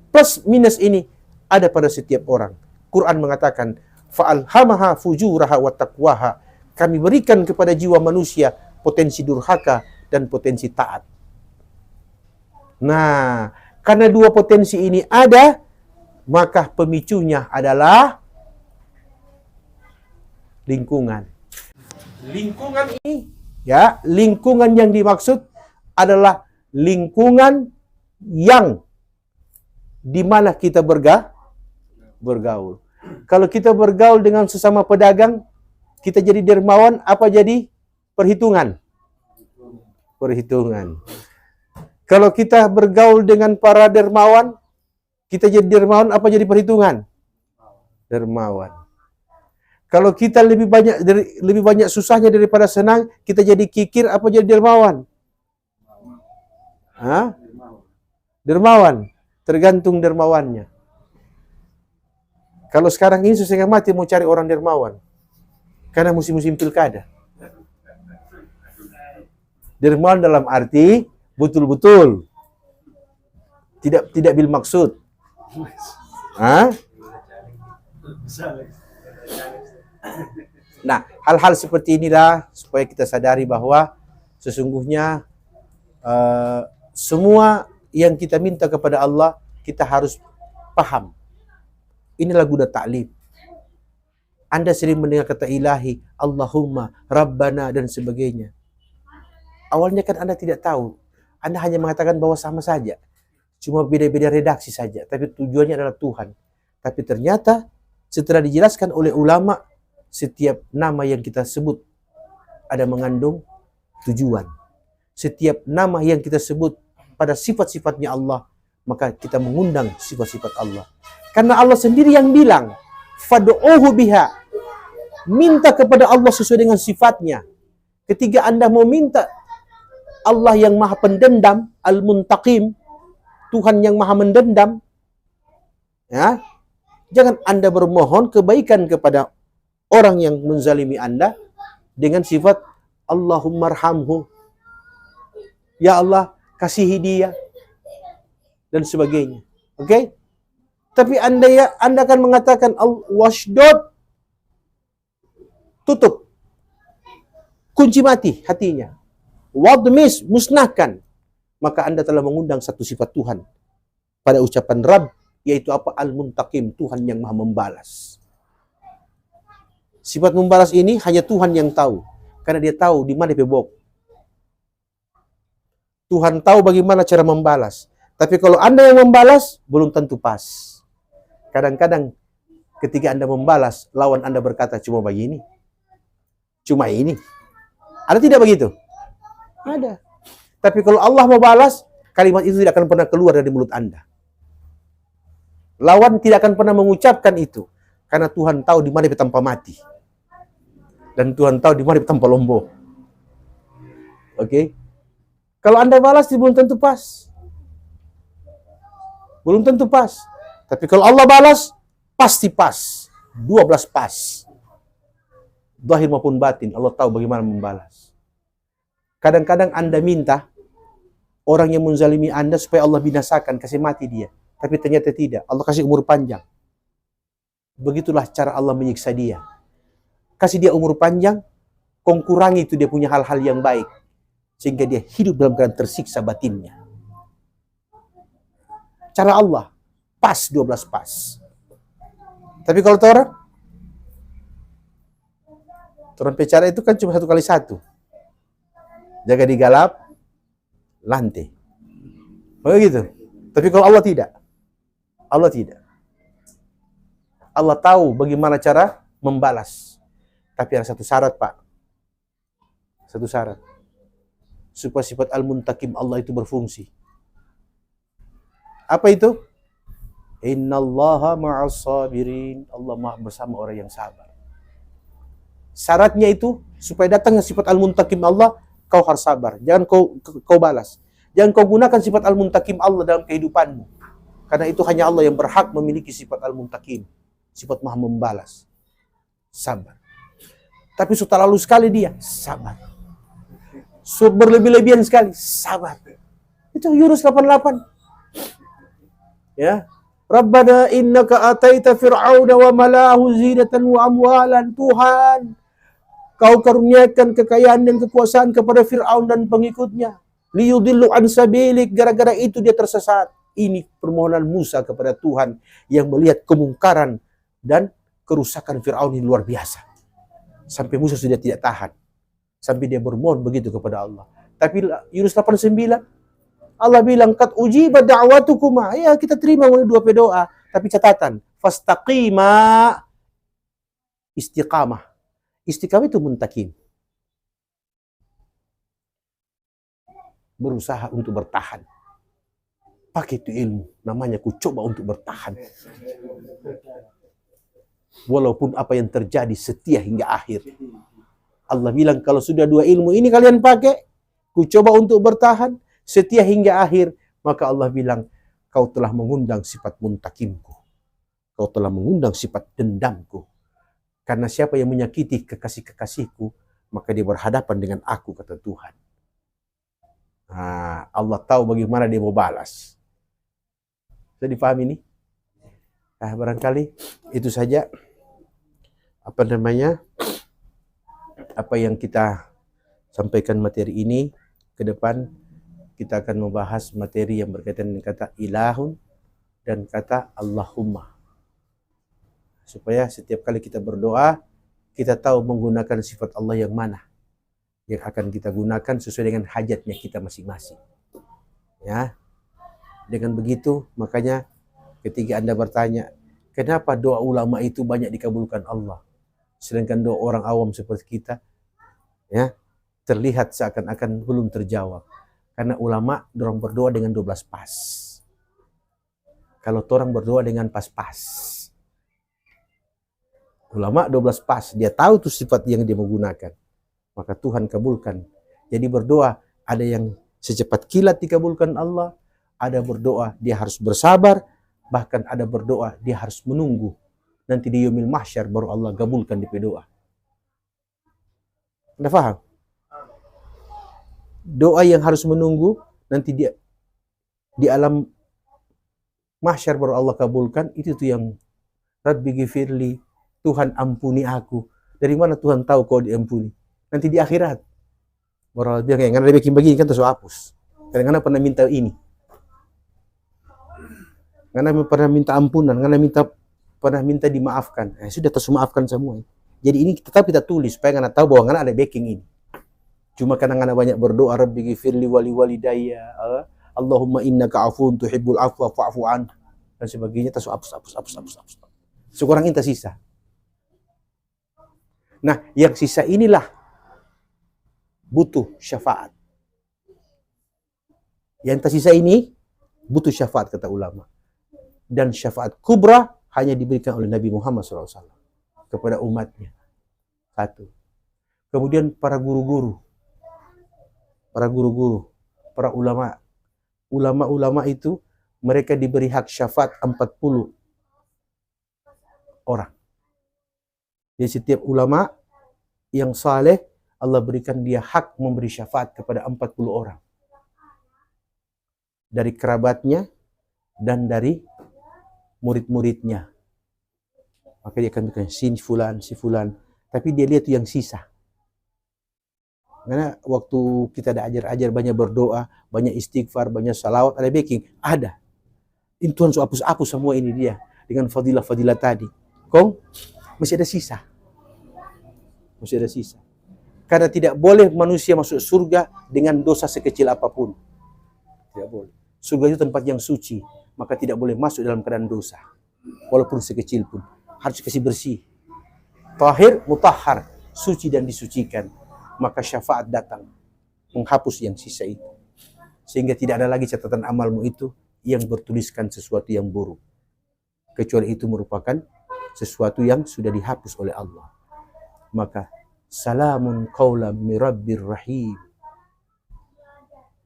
plus minus ini ada pada setiap orang. Quran mengatakan, fa'alhamaha fujuraha wa taqwaha. Kami berikan kepada jiwa manusia potensi durhaka dan potensi taat. Nah, karena dua potensi ini ada, maka pemicunya adalah lingkungan. Lingkungan ini, ya, lingkungan yang dimaksud adalah lingkungan yang di mana kita bergaul. Kalau kita bergaul dengan sesama pedagang, kita jadi dermawan, apa jadi perhitungan? Perhitungan. Kalau kita bergaul dengan para dermawan, kita jadi dermawan, apa jadi perhitungan? Dermawan. Kalau kita lebih banyak susahnya daripada senang, kita jadi kikir, apa jadi dermawan? Hah? Dermawan. Tergantung dermawannya. Kalau sekarang ini setengah mati mau cari orang dermawan. Karena musim-musim pilkada. Dermawan dalam arti betul-betul. Tidak bil maksud. Hah? Nah, hal-hal seperti inilah supaya kita sadari bahwa sesungguhnya semua yang kita minta kepada Allah, kita harus paham. Ini lagu dah ta'lim. Anda sering mendengar kata ilahi, Allahumma, Rabbana, dan sebagainya. Awalnya kan Anda tidak tahu. Anda hanya mengatakan bahwa sama saja. Cuma beda-beda redaksi saja. Tapi tujuannya adalah Tuhan. Tapi ternyata setelah dijelaskan oleh ulama, setiap nama yang kita sebut ada mengandung tujuan. Setiap nama yang kita sebut pada sifat-sifatnya Allah, maka kita mengundang sifat-sifat Allah. Karena Allah sendiri yang bilang, fad'uhu biha. Minta kepada Allah sesuai dengan sifatnya. Ketika Anda mau minta Allah yang maha pendendam, al-muntaqim, Tuhan yang maha mendendam, ya, jangan Anda bermohon kebaikan kepada orang yang menzalimi Anda dengan sifat Allahumma arhamhu. Ya Allah, kasihi dia, dan sebagainya. Oke? Tapi Anda akan mengatakan washdod, tutup. kunci mati hatinya. Wadmis, musnahkan. Maka Anda telah mengundang satu sifat Tuhan pada ucapan Rabb, yaitu apa? Al-Muntaqim, Tuhan yang maha membalas. Sifat membalas ini hanya Tuhan yang tahu, karena dia tahu di mana bebok. Tuhan tahu bagaimana cara membalas. Tapi kalau Anda yang membalas, belum tentu pas. Kadang-kadang ketika Anda membalas, lawan Anda berkata, cuma begini. Cuma ini. Ada tidak begitu? Ada. Tapi kalau Allah mau balas, kalimat itu tidak akan pernah keluar dari mulut Anda. Lawan tidak akan pernah mengucapkan itu. Karena Tuhan tahu di mana tanpa mati. Dan Tuhan tahu di mana tanpa lombok. Oke? Kalau Anda balas, belum tentu pas. Belum tentu pas. Tapi kalau Allah balas, pasti pas. 12 pas. Zahir maupun batin, Allah tahu bagaimana membalas. Kadang-kadang Anda minta orang yang menzalimi Anda supaya Allah binasakan, kasih mati dia. Tapi ternyata tidak. Allah kasih umur panjang. Begitulah cara Allah menyiksa dia. Kasih dia umur panjang, kurangi itu dia punya hal-hal yang baik. Sehingga dia hidup dalam keadaan tersiksa batinnya. Cara Allah, pas 12 pas. Tapi kalau orang bicara itu kan cuma 1 kali 1. Jaga digalap, lantai. Begitu. Tapi kalau Allah tidak. Allah tidak. Allah tahu bagaimana cara membalas. Tapi ada satu syarat, Pak. Satu syarat. Supaya sifat Al-Muntaqim Allah itu berfungsi. Apa itu? Innallaha ma'as sabirin. Allah maha bersama orang yang sabar. Syaratnya itu, supaya datang sifat Al-Muntaqim Allah, kau harus sabar. Jangan kau balas. Jangan kau gunakan sifat Al-Muntaqim Allah dalam kehidupanmu. Karena itu hanya Allah yang berhak memiliki sifat Al-Muntaqim. Sifat maha membalas. Sabar. Tapi sudah lalu sekali dia, sabar. Berlebih-lebihan sekali, sabar. Itu Yunus 88. Ya. Rabbana innaka ataita fir'auna wa mala'ahu zinatan wa amwalan. Tuhan, kau karuniakan kekayaan dan kekuasaan kepada Fir'aun dan pengikutnya. Liyudillu an sabilik, gara-gara itu dia tersesat. Ini permohonan Musa kepada Tuhan yang melihat kemungkaran dan kerusakan Fir'aun ini luar biasa. Sampai Musa sudah tidak tahan. Sampai dia bermohon begitu kepada Allah. Tapi Yunus 89, Allah bilang, "Qad ujiba da'watukuma." Ya, kita terima oleh dua doa. Tapi catatan, fastaqima, istiqamah. Istiqamah itu muntaqim. Berusaha untuk bertahan. Pakai itu ilmu. Namanya ku coba untuk bertahan. Walaupun apa yang terjadi, setia hingga akhir. Allah bilang, kalau sudah dua ilmu ini kalian pakai, ku coba untuk bertahan, setia hingga akhir, maka Allah bilang, kau telah mengundang sifat muntaqimku. Kau telah mengundang sifat dendamku. Karena siapa yang menyakiti kekasih-kekasihku, maka dia berhadapan dengan aku, kata Tuhan. Nah, Allah tahu bagaimana dia mau balas. Sudah dipahami ini? Nah, barangkali itu saja apa yang kita sampaikan materi ini. Ke depan kita akan membahas materi yang berkaitan dengan kata ilahun dan kata Allahumma. Supaya setiap kali kita berdoa, kita tahu menggunakan sifat Allah yang mana yang akan kita gunakan sesuai dengan hajatnya kita masing-masing. Ya. Dengan begitu, makanya ketika Anda bertanya, kenapa doa ulama itu banyak dikabulkan Allah? Sedangkan doa orang awam seperti kita, ya, terlihat seakan-akan belum terjawab. Karena ulama dorang berdoa dengan 12 pas. Kalau orang berdoa dengan pas-pas. Ulama 12 pas, dia tahu tuh sifat yang dia menggunakan. Maka Tuhan kabulkan. Jadi berdoa, ada yang secepat kilat dikabulkan Allah, ada berdoa dia harus bersabar, bahkan ada berdoa dia harus menunggu. Nanti di yaumil mahsyar baru Allah kabulkan di doa. Anda faham? Doa yang harus menunggu, nanti dia di alam mahsyar baru Allah kabulkan. Itu tuh yang Rabbi ghifirli, Tuhan ampuni aku. Dari mana Tuhan tahu kau diampuni? Nanti di akhirat. Orang bilang kayak ngana bikin begini kan terus hapus. Karena ngana pernah minta ini. Ngana pernah minta ampunan, ngana pernah minta dimaafkan. Sudah terus maafkan semua. Jadi ini tetap kita tulis supaya ngana tahu bahwa ngana ada backing ini. Cuma karena ngana banyak berdoa, Rabbi ghifirli wali walidayya, Allahumma innaka afuwun tuhibbul afwa fa'fu an, dan sebagainya, terus hapus. Sekurang ini tersisa. Nah, yang sisa inilah butuh syafaat. Yang tersisa ini butuh syafaat, kata ulama. Dan syafaat kubra hanya diberikan oleh Nabi Muhammad SAW kepada umatnya. Satu. Kemudian para guru-guru, para ulama. Ulama-ulama itu mereka diberi hak syafaat 40 orang. Jadi setiap ulama yang saleh, Allah berikan dia hak memberi syafaat kepada 40 orang. Dari kerabatnya dan dari murid-muridnya. Maka dia akan berikan si fulan. Tapi dia lihat yang sisa. Karena waktu kita ada ajar banyak berdoa, banyak istighfar, banyak salawat, ada backing, ada. Ini Tuhan hapus semua ini dia dengan fadilah-fadilah tadi. Masih ada sisa. Karena tidak boleh manusia masuk surga dengan dosa sekecil apapun. Tidak boleh. Surga itu tempat yang suci, maka tidak boleh masuk dalam keadaan dosa. Walaupun sekecil pun. Harus kasih bersih. Tahir, mutahhar, suci dan disucikan. Maka syafaat datang menghapus yang sisa itu. Sehingga tidak ada lagi catatan amalmu itu yang bertuliskan sesuatu yang buruk. Kecuali itu merupakan sesuatu yang sudah dihapus oleh Allah. Maka salamun qawlan min rabbir rahim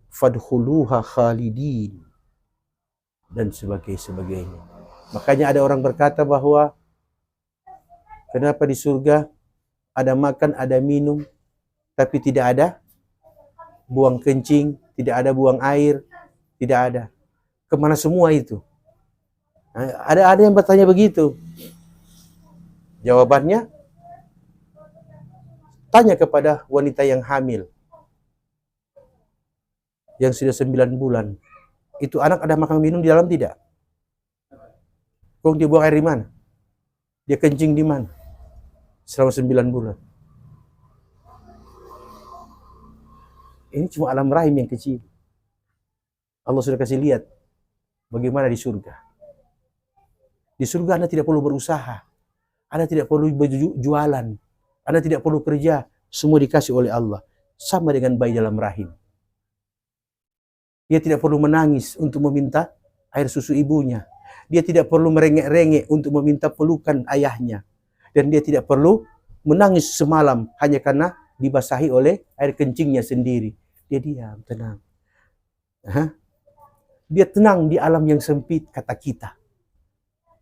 fadkhuluha khalidin dan sebagainya. Makanya ada orang berkata bahwa kenapa di surga ada makan, ada minum, tapi tidak ada buang kencing, tidak ada buang air, tidak ada. Kemana semua itu? Ada yang bertanya begitu. Jawabannya, tanya kepada wanita yang hamil, yang sudah 9 bulan. Itu anak ada makan minum di dalam tidak? Dia buang air di mana? Dia kencing di mana? Selama 9 bulan. Ini cuma alam rahim yang kecil. Allah sudah kasih lihat bagaimana di surga. Di surga Anda tidak perlu berusaha. Anda tidak perlu jualan. Anda tidak perlu kerja. Semua dikasih oleh Allah. Sama dengan bayi dalam rahim. Dia tidak perlu menangis untuk meminta air susu ibunya. Dia tidak perlu merengek-rengek untuk meminta pelukan ayahnya. Dan dia tidak perlu menangis semalam hanya karena dibasahi oleh air kencingnya sendiri. Dia diam, tenang. Dia tenang di alam yang sempit, kata kita.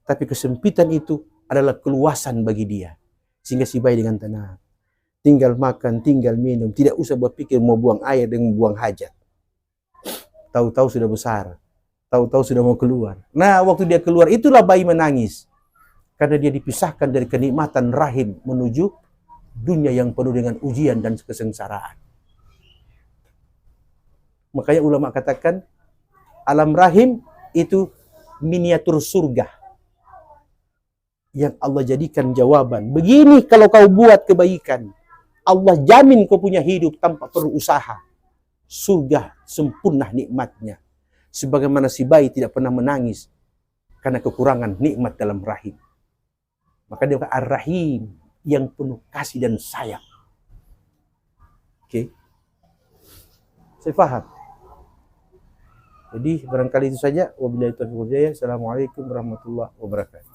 Tapi kesempitan itu adalah keluasan bagi dia. Sehingga si bayi dengan tenang. Tinggal makan, tinggal minum. Tidak usah berpikir mau buang air dan buang hajat. Tahu-tahu sudah besar. Tahu-tahu sudah mau keluar. Nah, waktu dia keluar, itulah bayi menangis. Karena dia dipisahkan dari kenikmatan rahim menuju dunia yang penuh dengan ujian dan kesengsaraan. Makanya ulama katakan, alam rahim itu miniatur surga. Yang Allah jadikan jawaban. Begini kalau kau buat kebaikan, Allah jamin kau punya hidup tanpa perlu usaha. Surga sempurna nikmatnya. Sebagaimana si bayi tidak pernah menangis karena kekurangan nikmat dalam rahim. Maka dia kata Ar-Rahim, yang penuh kasih dan sayang. Oke. Saya paham. Jadi barangkali itu saja. Wabillahi taufiq wal hidayah. Assalamualaikum warahmatullahi wabarakatuh.